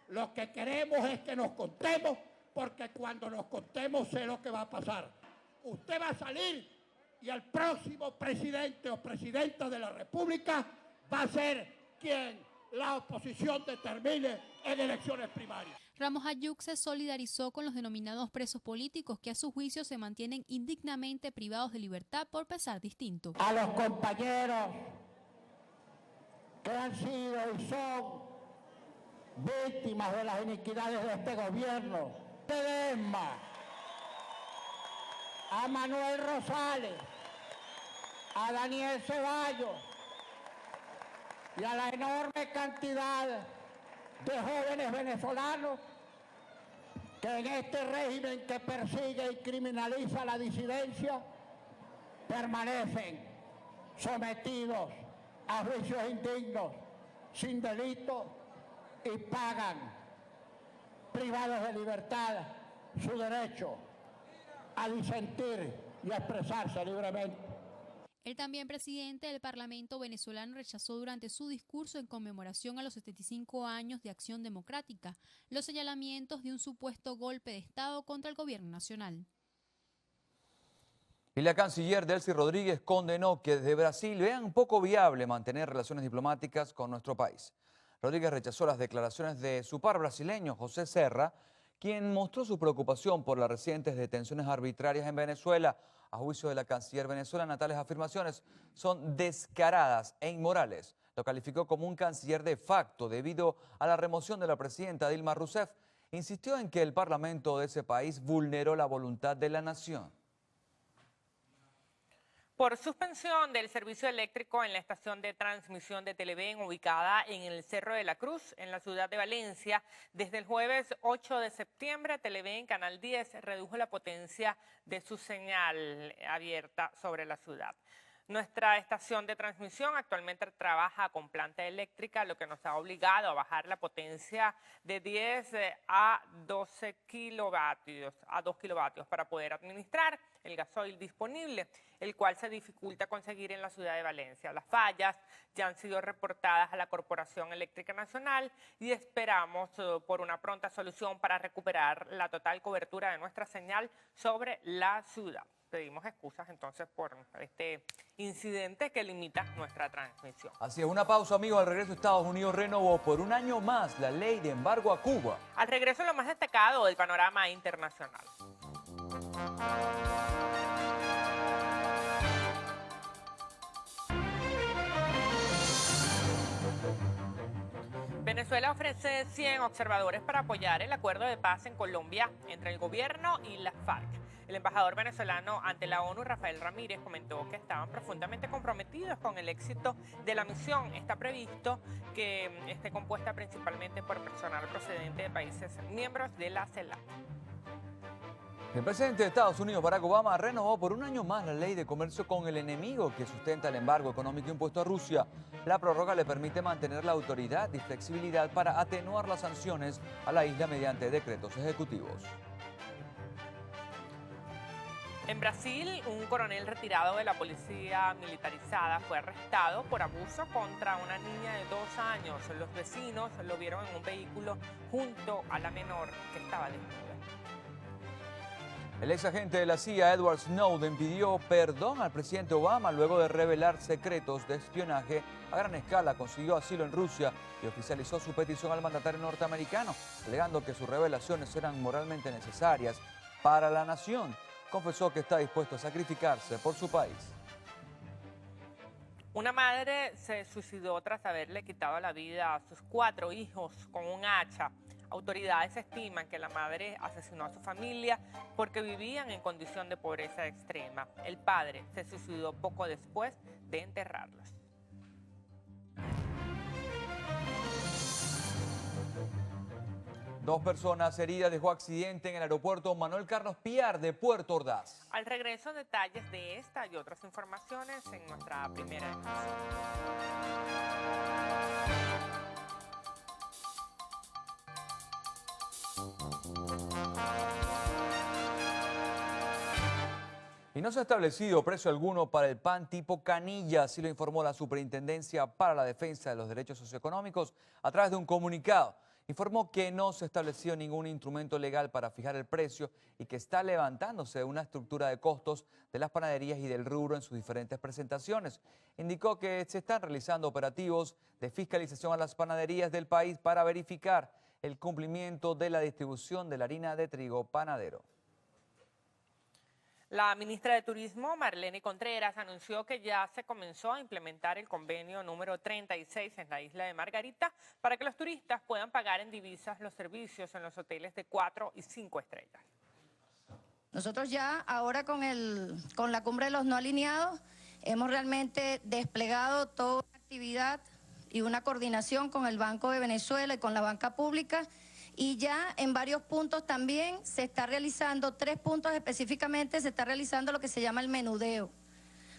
Lo que queremos es que nos contemos, porque cuando nos contemos sé lo que va a pasar. Usted va a salir y el próximo presidente o presidenta de la República va a ser quien la oposición determine en elecciones primarias. Ramos Ayub se solidarizó con los denominados presos políticos que a su juicio se mantienen indignamente privados de libertad por pensar distinto. A los compañeros que han sido y son víctimas de las iniquidades de este gobierno, de ESMA, a Manuel Rosales, a Daniel Ceballos y a la enorme cantidad de jóvenes venezolanos que en este régimen que persigue y criminaliza la disidencia permanecen sometidos a juicios indignos, sin delito, y pagan, privados de libertad, su derecho a disentir y a expresarse libremente. El también presidente del Parlamento venezolano rechazó durante su discurso en conmemoración a los 75 años de Acción Democrática los señalamientos de un supuesto golpe de Estado contra el gobierno nacional. Y la canciller Delcy Rodríguez condenó que desde Brasil vean poco viable mantener relaciones diplomáticas con nuestro país. Rodríguez rechazó las declaraciones de su par brasileño, José Serra, quien mostró su preocupación por las recientes detenciones arbitrarias en Venezuela. A juicio de la canciller venezolana, tales afirmaciones son descaradas e inmorales. Lo calificó como un canciller de facto debido a la remoción de la presidenta Dilma Rousseff. Insistió en que el parlamento de ese país vulneró la voluntad de la nación. Por suspensión del servicio eléctrico en la estación de transmisión de Televen ubicada en el Cerro de la Cruz, en la ciudad de Valencia, desde el jueves 8 de septiembre, Televen Canal 10 redujo la potencia de su señal abierta sobre la ciudad. Nuestra estación de transmisión actualmente trabaja con planta eléctrica, lo que nos ha obligado a bajar la potencia de 10 a 12 kilovatios, a 2 kilovatios para poder administrar el gasoil disponible, el cual se dificulta conseguir en la ciudad de Valencia. Las fallas ya han sido reportadas a la Corporación Eléctrica Nacional y esperamos por una pronta solución para recuperar la total cobertura de nuestra señal sobre la ciudad. Pedimos excusas entonces por este incidente que limita nuestra transmisión. Así es, una pausa, amigos. Al regreso, Estados Unidos renovó por un año más la ley de embargo a Cuba. Al regreso, lo más destacado del panorama internacional. Venezuela ofrece 100 observadores para apoyar el acuerdo de paz en Colombia entre el gobierno y las FARC. El embajador venezolano ante la ONU, Rafael Ramírez, comentó que estaban profundamente comprometidos con el éxito de la misión. Está previsto que esté compuesta principalmente por personal procedente de países miembros de la CELAC. El presidente de Estados Unidos, Barack Obama, renovó por un año más la ley de comercio con el enemigo que sustenta el embargo económico impuesto a Rusia. La prórroga le permite mantener la autoridad y flexibilidad para atenuar las sanciones a la isla mediante decretos ejecutivos. En Brasil, un coronel retirado de la policía militarizada fue arrestado por abuso contra una niña de 2 años. Los vecinos lo vieron en un vehículo junto a la menor que estaba desnuda. El ex agente de la CIA, Edward Snowden, pidió perdón al presidente Obama luego de revelar secretos de espionaje a gran escala. Consiguió asilo en Rusia y oficializó su petición al mandatario norteamericano, alegando que sus revelaciones eran moralmente necesarias para la nación. Confesó que está dispuesto a sacrificarse por su país. Una madre se suicidó tras haberle quitado la vida a sus 4 hijos con un hacha. Autoridades estiman que la madre asesinó a su familia porque vivían en condición de pobreza extrema. El padre se suicidó poco después de enterrarlos. Dos personas heridas dejó accidente en el aeropuerto Manuel Carlos Piar de Puerto Ordaz. Al regreso, detalles de esta y otras informaciones en nuestra primera emisión. Y no se ha establecido precio alguno para el pan tipo canilla, así lo informó la Superintendencia para la Defensa de los Derechos Socioeconómicos a través de un comunicado. Informó que no se ha establecido ningún instrumento legal para fijar el precio y que está levantándose una estructura de costos de las panaderías y del rubro en sus diferentes presentaciones. Indicó que se están realizando operativos de fiscalización a las panaderías del país para verificar el cumplimiento de la distribución de la harina de trigo panadero. La ministra de Turismo, Marlene Contreras, anunció que ya se comenzó a implementar el convenio número 36 en la isla de Margarita para que los turistas puedan pagar en divisas los servicios en los hoteles de 4 y 5 estrellas. Nosotros ya ahora con la cumbre de los no alineados hemos realmente desplegado toda una actividad y una coordinación con el Banco de Venezuela y con la banca pública. Y ya en varios puntos también se está realizando, 3 puntos específicamente, se está realizando lo que se llama el menudeo,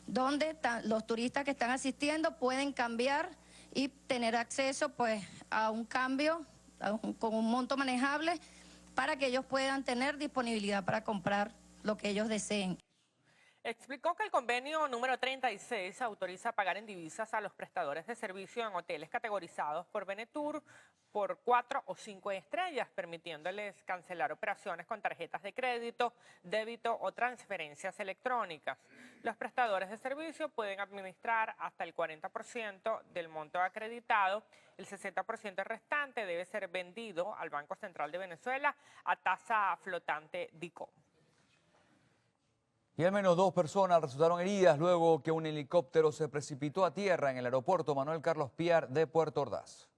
donde los turistas que están asistiendo pueden cambiar y tener acceso pues a un cambio con un monto manejable para que ellos puedan tener disponibilidad para comprar lo que ellos deseen. Explicó que el convenio número 36 autoriza pagar en divisas a los prestadores de servicio en hoteles categorizados por Venetur por 4 o 5 estrellas, permitiéndoles cancelar operaciones con tarjetas de crédito, débito o transferencias electrónicas. Los prestadores de servicio pueden administrar hasta el 40% del monto acreditado. El 60% restante debe ser vendido al Banco Central de Venezuela a tasa flotante DICOM. Y al menos 2 personas resultaron heridas luego que un helicóptero se precipitó a tierra en el aeropuerto Manuel Carlos Piar de Puerto Ordaz.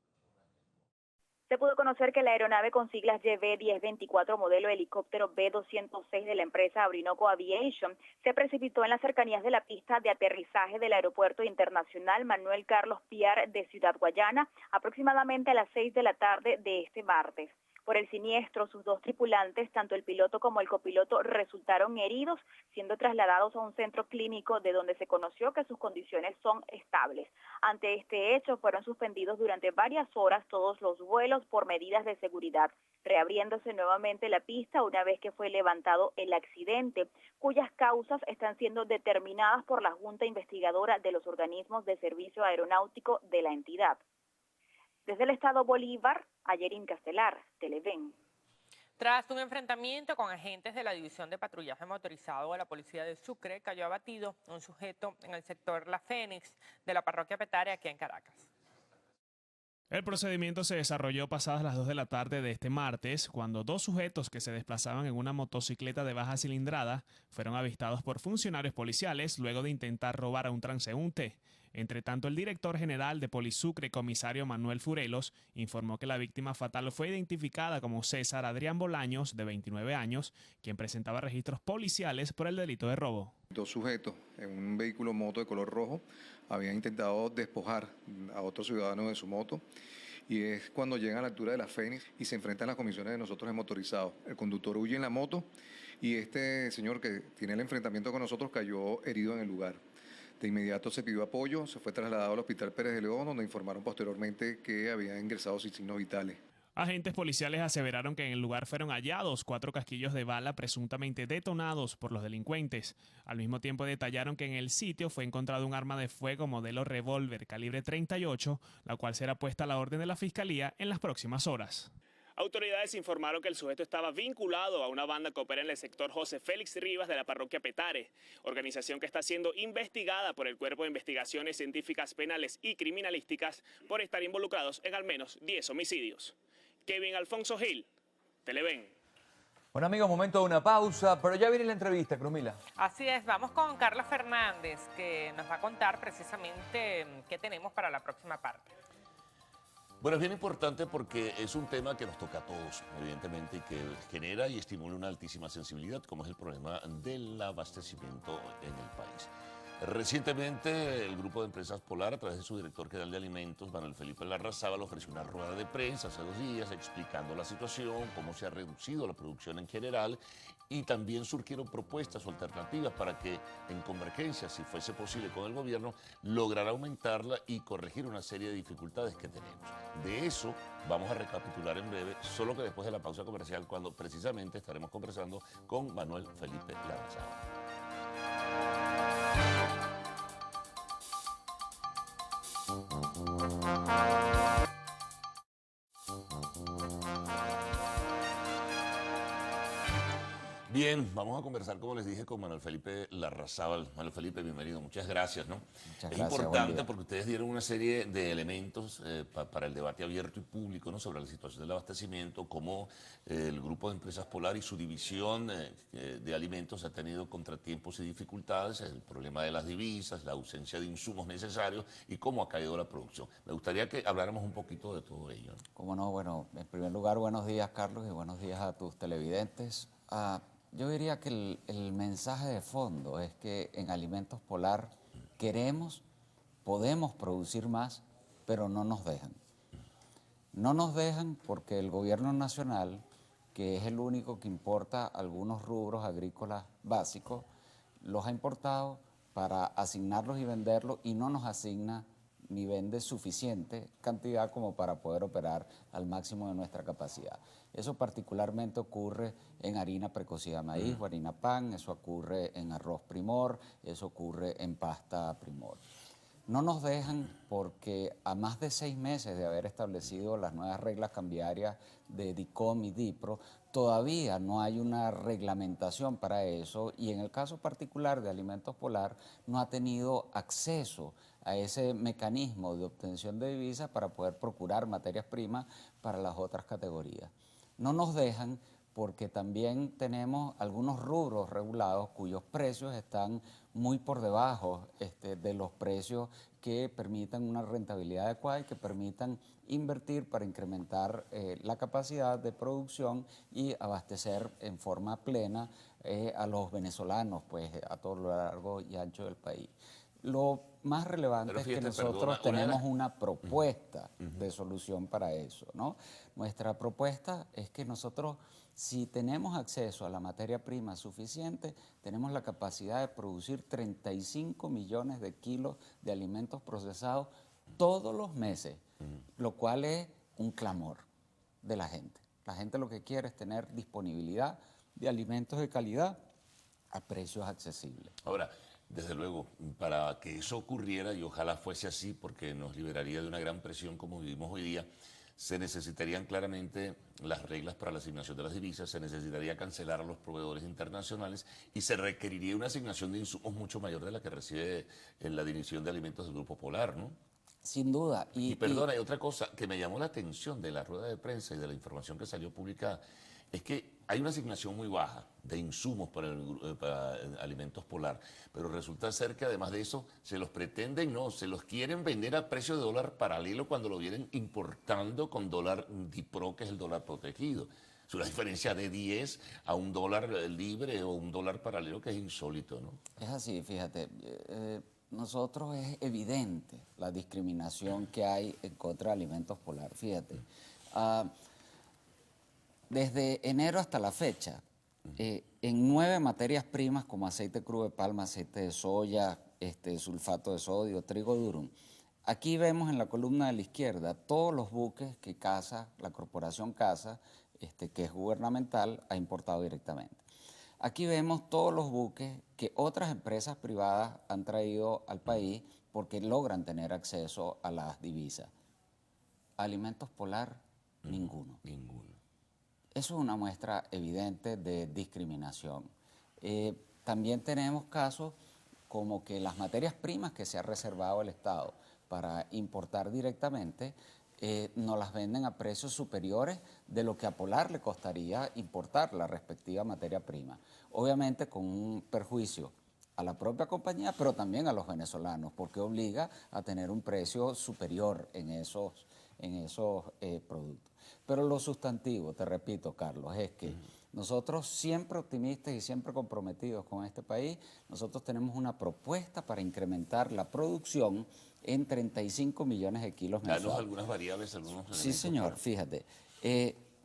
Se pudo conocer que la aeronave con siglas YB-1024 modelo helicóptero B-206 de la empresa Orinoco Aviation se precipitó en las cercanías de la pista de aterrizaje del Aeropuerto Internacional Manuel Carlos Piar de Ciudad Guayana aproximadamente a las 6 de la tarde de este martes. Por el siniestro, sus 2 tripulantes, tanto el piloto como el copiloto, resultaron heridos, siendo trasladados a un centro clínico de donde se conoció que sus condiciones son estables. Ante este hecho, fueron suspendidos durante varias horas todos los vuelos por medidas de seguridad, reabriéndose nuevamente la pista una vez que fue levantado el accidente, cuyas causas están siendo determinadas por la Junta Investigadora de los Organismos de Servicio Aeronáutico de la entidad. Desde el estado Bolívar, Ayerín Castelar, Televen. Tras un enfrentamiento con agentes de la División de Patrullaje Motorizado de la Policía de Sucre, cayó abatido un sujeto en el sector La Fénix de la parroquia Petare aquí en Caracas. El procedimiento se desarrolló pasadas las 2 de la tarde de este martes, cuando 2 sujetos que se desplazaban en una motocicleta de baja cilindrada fueron avistados por funcionarios policiales luego de intentar robar a un transeúnte. Entre tanto, el director general de Polisucre, comisario Manuel Furelos, informó que la víctima fatal fue identificada como César Adrián Bolaños, de 29 años, quien presentaba registros policiales por el delito de robo. Dos sujetos en un vehículo moto de color rojo habían intentado despojar a otro ciudadano de su moto, y es cuando llegan a la altura de la Fénix y se enfrentan las comisiones de nosotros de motorizados. El conductor huye en la moto y este señor que tiene el enfrentamiento con nosotros cayó herido en el lugar. De inmediato se pidió apoyo, se fue trasladado al Hospital Pérez de León, donde informaron posteriormente que había ingresado sin signos vitales. Agentes policiales aseveraron que en el lugar fueron hallados 4 casquillos de bala presuntamente detonados por los delincuentes. Al mismo tiempo detallaron que en el sitio fue encontrado un arma de fuego modelo revólver calibre 38, la cual será puesta a la orden de la Fiscalía en las próximas horas. Autoridades informaron que el sujeto estaba vinculado a una banda que opera en el sector José Félix Rivas de la parroquia Petare, organización que está siendo investigada por el Cuerpo de Investigaciones Científicas Penales y Criminalísticas por estar involucrados en al menos 10 homicidios. Kevin Alfonso Gil, Televen. Bueno, amigos, momento de una pausa, pero ya viene la entrevista, Cruzmila. Así es, vamos con Carlos Fernández, que nos va a contar precisamente qué tenemos para la próxima parte. Bueno, es bien importante porque es un tema que nos toca a todos, evidentemente, y que genera y estimula una altísima sensibilidad, como es el problema del abastecimiento en el país. Recientemente, el Grupo de Empresas Polar, a través de su director general de alimentos, Manuel Felipe Larrazábal, ofreció una rueda de prensa hace 2 días explicando la situación, cómo se ha reducido la producción en general, y también surgieron propuestas o alternativas para que, en convergencia, si fuese posible con el gobierno, lograr aumentarla y corregir una serie de dificultades que tenemos. De eso vamos a recapitular en breve, solo que después de la pausa comercial, cuando precisamente estaremos conversando con Manuel Felipe Larrazábal. Bien, vamos a conversar, como les dije, con Manuel Felipe Larrazábal. Manuel Felipe, bienvenido, muchas gracias, ¿no? Muchas es gracias, importante porque ustedes dieron una serie de elementos para el debate abierto y público, ¿no?, sobre la situación del abastecimiento, cómo el Grupo de Empresas Polar y su división de alimentos ha tenido contratiempos y dificultades, el problema de las divisas, la ausencia de insumos necesarios y cómo ha caído la producción. Me gustaría que habláramos un poquito de todo ello, ¿no? Cómo no, bueno, en primer lugar, buenos días, Carlos, y buenos días a tus televidentes. Yo diría que el mensaje de fondo es que en Alimentos Polar queremos, podemos producir más, pero no nos dejan. No nos dejan porque el gobierno nacional, que es el único que importa algunos rubros agrícolas básicos, los ha importado para asignarlos y venderlos y no nos asigna ni vende suficiente cantidad como para poder operar al máximo de nuestra capacidad. Eso particularmente ocurre en harina precocida de maíz o harina pan, eso ocurre en arroz Primor, eso ocurre en pasta Primor. No nos dejan porque a más de 6 meses de haber establecido las nuevas reglas cambiarias de DICOM y DIPRO, todavía no hay una reglamentación para eso y en el caso particular de Alimentos Polar no ha tenido acceso a ese mecanismo de obtención de divisas para poder procurar materias primas para las otras categorías. No nos dejan porque también tenemos algunos rubros regulados cuyos precios están muy por debajo de los precios que permitan una rentabilidad adecuada y que permitan invertir para incrementar la capacidad de producción y abastecer en forma plena a los venezolanos, pues a todo lo largo y ancho del país. Lo más relevante es que nosotros tenemos una propuesta de solución para eso, ¿no? Nuestra propuesta es que nosotros, si tenemos acceso a la materia prima suficiente, tenemos la capacidad de producir 35 millones de kilos de alimentos procesados todos los meses, lo cual es un clamor de la gente. La gente lo que quiere es tener disponibilidad de alimentos de calidad a precios accesibles. Ahora, desde luego, para que eso ocurriera, y ojalá fuese así, porque nos liberaría de una gran presión como vivimos hoy día, se necesitarían claramente las reglas para la asignación de las divisas, se necesitaría cancelar a los proveedores internacionales y se requeriría una asignación de insumos mucho mayor de la que recibe la División de Alimentos del Grupo Polar, ¿no? Sin duda. Y perdona, hay otra cosa que me llamó la atención de la rueda de prensa y de la información que salió publicada, es que hay una asignación muy baja de insumos para alimentos polar, pero resulta ser que además de eso se los pretenden, no, se los quieren vender a precio de dólar paralelo cuando lo vienen importando con dólar DIPRO, que es el dólar protegido. Es una diferencia de 10 a un dólar libre o un dólar paralelo que es insólito, ¿no? Es así, fíjate. Nosotros es evidente la discriminación que hay en contra de alimentos polar. Fíjate, desde enero hasta la fecha, en 9 materias primas como aceite crudo de palma, aceite de soya, sulfato de sodio, trigo durum, aquí vemos en la columna de la izquierda todos los buques que CASA, la corporación CASA, que es gubernamental, ha importado directamente. Aquí vemos todos los buques que otras empresas privadas han traído al país porque logran tener acceso a las divisas. Alimentos polar, ninguno. Ninguno. Eso es una muestra evidente de discriminación. También tenemos casos como que las materias primas que se ha reservado el Estado para importar directamente, nos las venden a precios superiores de lo que a Polar le costaría importar la respectiva materia prima. Obviamente con un perjuicio a la propia compañía, pero también a los venezolanos, porque obliga a tener un precio superior en esos productos. Pero lo sustantivo, te repito, Carlos, es que nosotros siempre optimistas y siempre comprometidos con este país, nosotros tenemos una propuesta para incrementar la producción en 35 millones de kilos mensuales. Danos algunas variables, algunos elementos. Sí, señor, fíjate.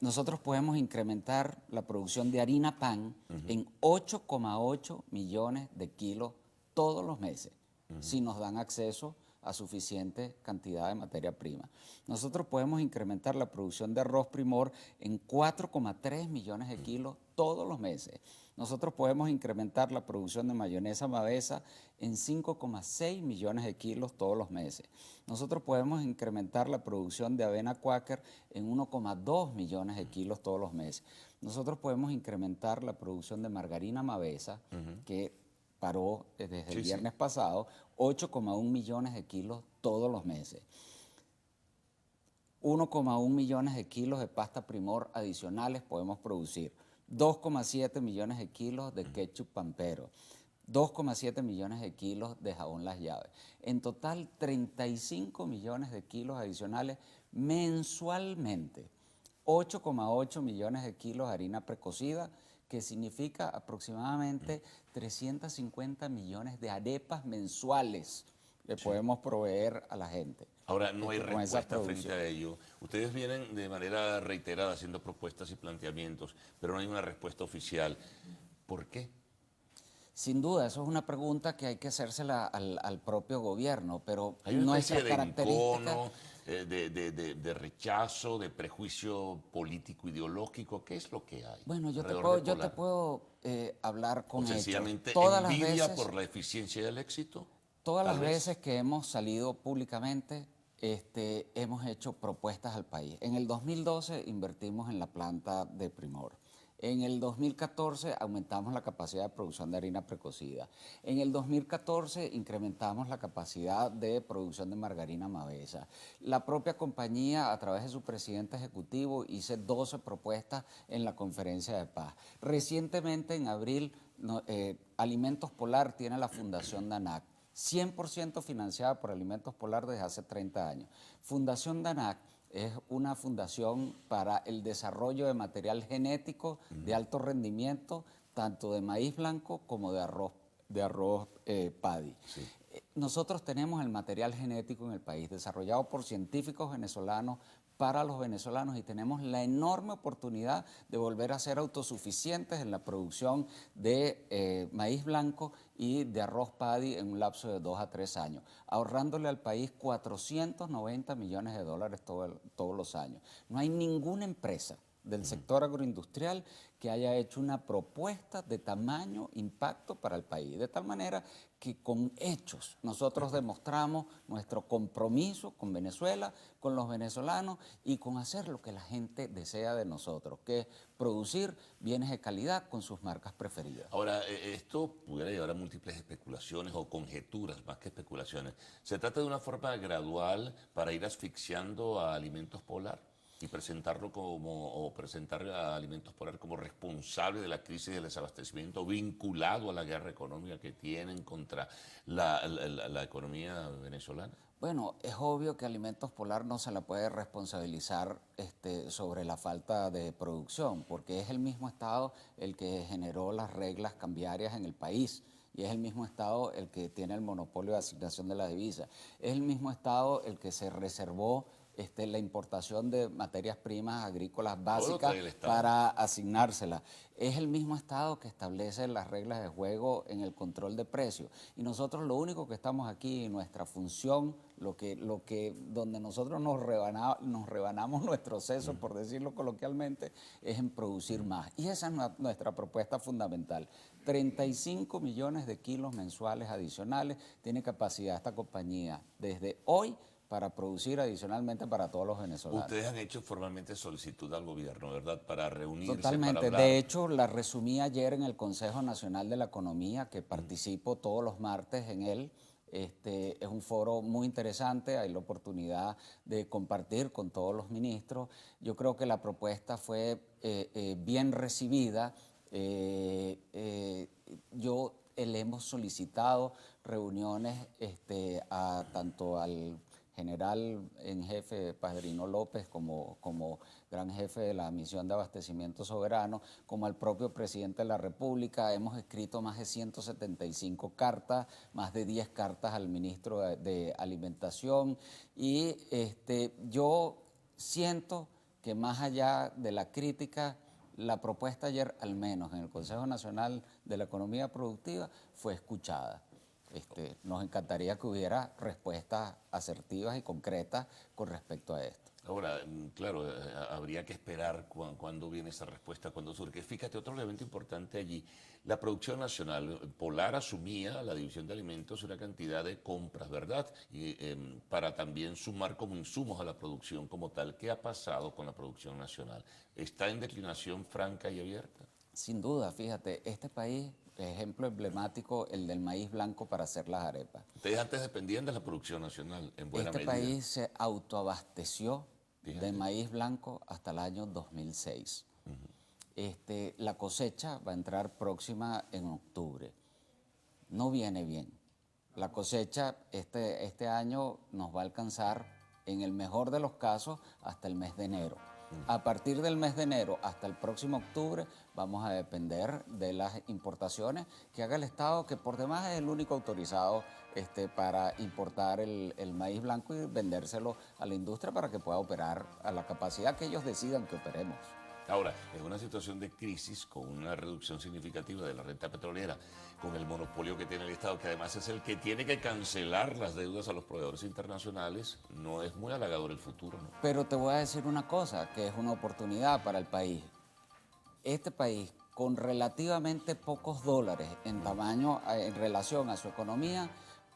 Nosotros podemos incrementar la producción de harina pan en 8,8 millones de kilos todos los meses, si nos dan acceso a suficiente cantidad de materia prima. Nosotros podemos incrementar la producción de arroz Primor en 4,3 millones de kilos todos los meses. Nosotros podemos incrementar la producción de mayonesa Mavesa en 5,6 millones de kilos todos los meses. Nosotros podemos incrementar la producción de avena Quaker en 1,2 millones de kilos todos los meses. Nosotros podemos incrementar la producción de margarina Mavesa, que paró desde el viernes pasado, 8,1 millones de kilos todos los meses. 1,1 millones de kilos de pasta Primor adicionales podemos producir. 2,7 millones de kilos de ketchup Pampero. 2,7 millones de kilos de jabón Las Llaves. En total, 35 millones de kilos adicionales mensualmente. 8,8 millones de kilos de harina precocida, que significa aproximadamente 350 millones de arepas mensuales que podemos proveer a la gente. Ahora, no hay con esa respuesta frente producción. a ello. Ustedes vienen de manera reiterada haciendo propuestas y planteamientos, pero no hay una respuesta oficial. ¿Por qué? Sin duda, eso es una pregunta que hay que hacérsela al propio gobierno, pero Hay una nuestra especie de característica... encono, de rechazo, de prejuicio político, ideológico. ¿Qué es lo que hay? Bueno, yo te alrededor puedo, de Polar? hablar con ¿O hechos. sencillamente Todas las envidia veces- por la eficiencia del éxito? Todas las Tal vez. veces que hemos salido públicamente, hemos hecho propuestas al país. En el 2012 invertimos en la planta de Primor. En el 2014 aumentamos la capacidad de producción de harina precocida. En el 2014 incrementamos la capacidad de producción de margarina Mavesa. La propia compañía, a través de su presidente ejecutivo, hizo 12 propuestas en la conferencia de paz. Recientemente, en abril, Alimentos Polar tiene la Fundación DANAC, 100% financiada por Alimentos Polar desde hace 30 años. Fundación DANAC es una fundación para el desarrollo de material genético de alto rendimiento, tanto de maíz blanco como de arroz paddy. Nosotros tenemos el material genético en el país, desarrollado por científicos venezolanos para los venezolanos, y tenemos la enorme oportunidad de volver a ser autosuficientes en la producción de maíz blanco y de arroz paddy en un lapso de 2 a 3 años, ahorrándole al país 490 millones de dólares todos los años. No hay ninguna empresa del sector agroindustrial que haya hecho una propuesta de tamaño impacto para el país, de tal manera que con hechos nosotros demostramos nuestro compromiso con Venezuela, con los venezolanos, y con hacer lo que la gente desea de nosotros, que es producir bienes de calidad con sus marcas preferidas. Ahora, esto pudiera llevar a múltiples especulaciones o conjeturas, más que especulaciones. ¿Se trata de una forma gradual para ir asfixiando a Alimentos Polar? y presentarlo o presentar a Alimentos Polar como responsable de la crisis del desabastecimiento vinculado a la guerra económica que tienen contra la economía venezolana? Bueno, es obvio que Alimentos Polar no se la puede responsabilizar sobre la falta de producción, porque es el mismo Estado el que generó las reglas cambiarias en el país. Y es el mismo Estado el que tiene el monopolio de asignación de la divisa. Es el mismo Estado el que se reservó la importación de materias primas agrícolas básicas para asignárselas. Es el mismo Estado que establece las reglas de juego en el control de precios. Y nosotros lo único que estamos aquí, nuestra función, donde nosotros nos rebanamos nuestro seso, por decirlo coloquialmente, es en producir más. Y esa es nuestra propuesta fundamental. 35 millones de kilos mensuales adicionales tiene capacidad esta compañía desde hoy para producir adicionalmente para todos los venezolanos. Ustedes han hecho formalmente solicitud al gobierno, ¿verdad?, para reunirse, Totalmente. para hablar. De hecho, la resumí ayer en el Consejo Nacional de la Economía, que participo todos los martes en él. Es un foro muy interesante, hay la oportunidad de compartir con todos los ministros. Yo creo que la propuesta fue bien recibida. Le hemos solicitado reuniones tanto al general en jefe Padrino López como gran jefe de la misión de abastecimiento soberano, como al propio presidente de la República. Hemos escrito más de 175 cartas, más de 10 cartas al ministro de Alimentación, y yo siento que más allá de la crítica, la propuesta ayer, al menos en el Consejo Nacional de la Economía Productiva, fue escuchada. Nos encantaría que hubiera respuestas asertivas y concretas con respecto a esto. Ahora, claro, habría que esperar cuándo viene esa respuesta, cuándo surge. Fíjate, otro elemento importante allí, la producción nacional. Polar asumía, la División de Alimentos, una cantidad de compras, ¿verdad? Y, para también sumar como insumos a la producción como tal. ¿Qué ha pasado con la producción nacional? ¿Está en declinación franca y abierta? Sin duda, fíjate, este país, ejemplo emblemático, el del maíz blanco para hacer las arepas. Ustedes antes dependían de la producción nacional, en buena medida. Este país se autoabasteció de maíz blanco hasta el año 2006. La cosecha va a entrar próxima en octubre. No viene bien. La cosecha este año nos va a alcanzar, en el mejor de los casos, hasta el mes de enero. A partir del mes de enero hasta el próximo octubre vamos a depender de las importaciones que haga el Estado, que por demás es el único autorizado para importar el maíz blanco y vendérselo a la industria para que pueda operar a la capacidad que ellos decidan que operemos. Ahora, en una situación de crisis, con una reducción significativa de la renta petrolera, con el monopolio que tiene el Estado, que además es el que tiene que cancelar las deudas a los proveedores internacionales, no es muy halagador el futuro, ¿no? Pero te voy a decir una cosa, que es una oportunidad para el país. Este país, con relativamente pocos dólares en tamaño, en relación a su economía,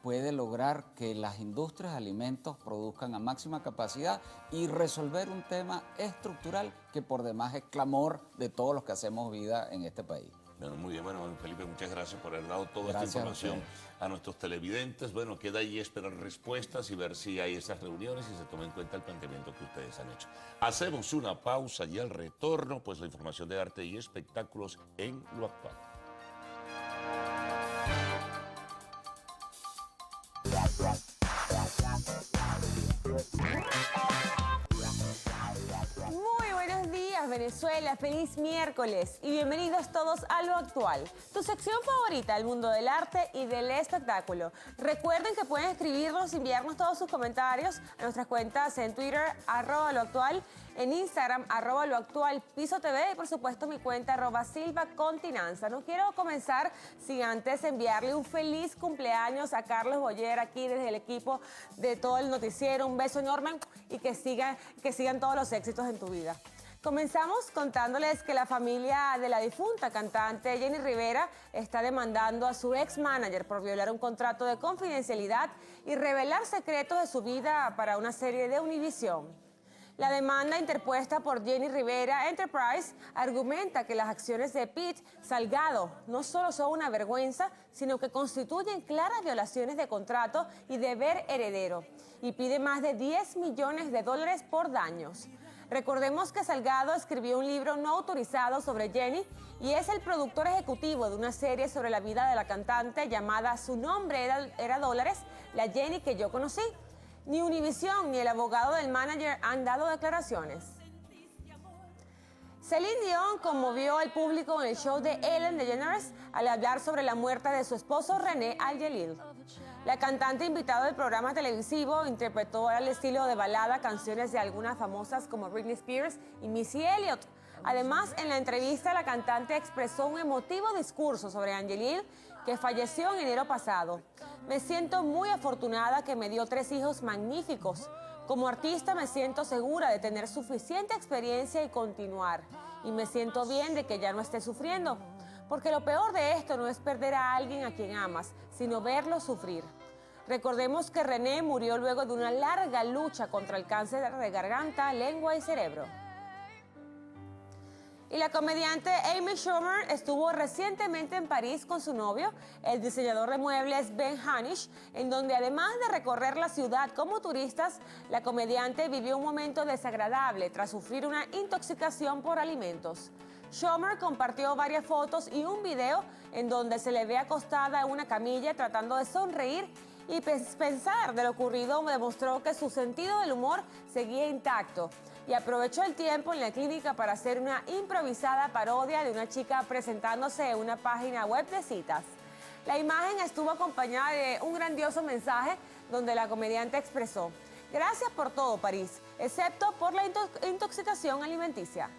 puede lograr que las industrias de alimentos produzcan a máxima capacidad y resolver un tema estructural que por demás es clamor de todos los que hacemos vida en este país. Bueno, muy bien, bueno, Felipe, muchas gracias por haber dado toda esta información a nuestros televidentes. Bueno, queda ahí esperar respuestas y ver si hay esas reuniones y se toma en cuenta el planteamiento que ustedes han hecho. Hacemos una pausa y al retorno, pues la información de arte y espectáculos en Lo Actual. Muy buenos días, Venezuela, feliz miércoles y bienvenidos todos a Lo Actual, tu sección favorita del mundo del arte y del espectáculo. Recuerden que pueden escribirnos, enviarnos todos sus comentarios a nuestras cuentas en Twitter, @loactual, en Instagram, @loactualpisotv y por supuesto mi cuenta @silvacontinanza. No quiero comenzar sin antes enviarle un feliz cumpleaños a Carlos Boyer aquí desde el equipo de todo el noticiero. Un beso enorme y que sigan todos los éxitos en tu vida. Comenzamos contándoles que la familia de la difunta cantante Jenny Rivera está demandando a su ex manager por violar un contrato de confidencialidad y revelar secretos de su vida para una serie de Univisión. La demanda interpuesta por Jenny Rivera Enterprise argumenta que las acciones de Pete Salgado no solo son una vergüenza, sino que constituyen claras violaciones de contrato y deber heredero, y pide más de $10 millones por daños. Recordemos que Salgado escribió un libro no autorizado sobre Jenny y es el productor ejecutivo de una serie sobre la vida de la cantante llamada Su nombre era Dólares, la Jenny que yo conocí. Ni Univision ni el abogado del manager han dado declaraciones. Celine Dion conmovió al público en el show de Ellen DeGeneres al hablar sobre la muerte de su esposo René Angelil. La cantante invitada del programa televisivo interpretó al estilo de balada canciones de algunas famosas como Britney Spears y Missy Elliott. Además, en la entrevista la cantante expresó un emotivo discurso sobre Angelil, que falleció en enero pasado. Me siento muy afortunada que me dio 3 hijos magníficos. Como artista me siento segura de tener suficiente experiencia y continuar. Y me siento bien de que ya no esté sufriendo. Porque lo peor de esto no es perder a alguien a quien amas, sino verlo sufrir. Recordemos que René murió luego de una larga lucha contra el cáncer de garganta, lengua y cerebro. Y la comediante Amy Schumer estuvo recientemente en París con su novio, el diseñador de muebles Ben Hanisch, en donde además de recorrer la ciudad como turistas, la comediante vivió un momento desagradable tras sufrir una intoxicación por alimentos. Schumer compartió varias fotos y un video en donde se le ve acostada en una camilla tratando de sonreír y pensar de lo ocurrido demostró que su sentido del humor seguía intacto y aprovechó el tiempo en la clínica para hacer una improvisada parodia de una chica presentándose en una página web de citas. La imagen estuvo acompañada de un grandioso mensaje donde la comediante expresó: "Gracias por todo, París, excepto por la intoxicación alimenticia".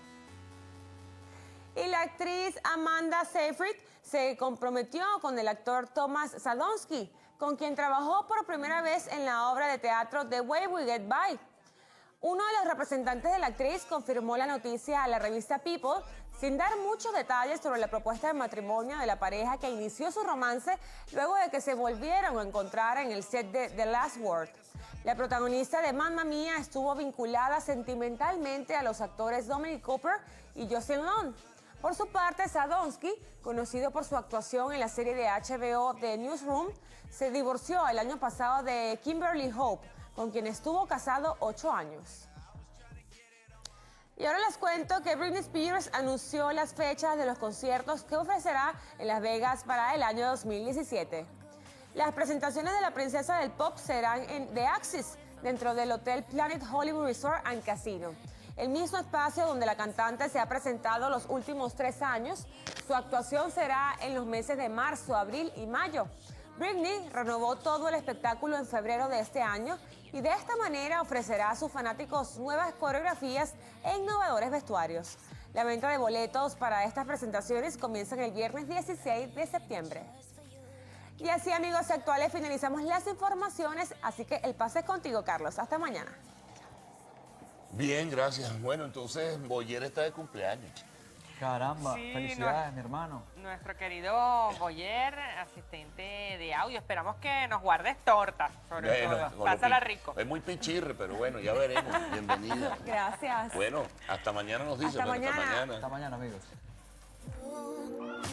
Y la actriz Amanda Seyfried se comprometió con el actor Thomas Sadowski, con quien trabajó por primera vez en la obra de teatro The Way We Get By. Uno de los representantes de la actriz confirmó la noticia a la revista People, sin dar muchos detalles sobre la propuesta de matrimonio de la pareja que inició su romance luego de que se volvieron a encontrar en el set de The Last Word. La protagonista de Mamma Mía estuvo vinculada sentimentalmente a los actores Dominic Cooper y Justin Long. Por su parte, Sadowski, conocido por su actuación en la serie de HBO The Newsroom, se divorció el año pasado de Kimberly Hope, con quien estuvo casado 8 años. Y ahora les cuento que Britney Spears anunció las fechas de los conciertos que ofrecerá en Las Vegas para el año 2017. Las presentaciones de la princesa del pop serán en The Axis, dentro del Hotel Planet Hollywood Resort and Casino, el mismo espacio donde la cantante se ha presentado los últimos 3 años. Su actuación será en los meses de marzo, abril y mayo. Britney renovó todo el espectáculo en febrero de este año y de esta manera ofrecerá a sus fanáticos nuevas coreografías e innovadores vestuarios. La venta de boletos para estas presentaciones comienza el viernes 16 de septiembre. Y así, amigos actuales, finalizamos las informaciones, así que el pase es contigo, Carlos. Hasta mañana. Bien, gracias. Bueno, entonces Boyer está de cumpleaños. Caramba, Sí, felicidades, mi hermano. Nuestro querido Boyer, asistente de audio. Esperamos que nos guardes torta, sobre todo. Pásala rico. Es muy pichirre, pero bueno, ya veremos. Bienvenida. Gracias. Bueno, hasta mañana nos dicen. Hasta mañana. Hasta mañana, amigos.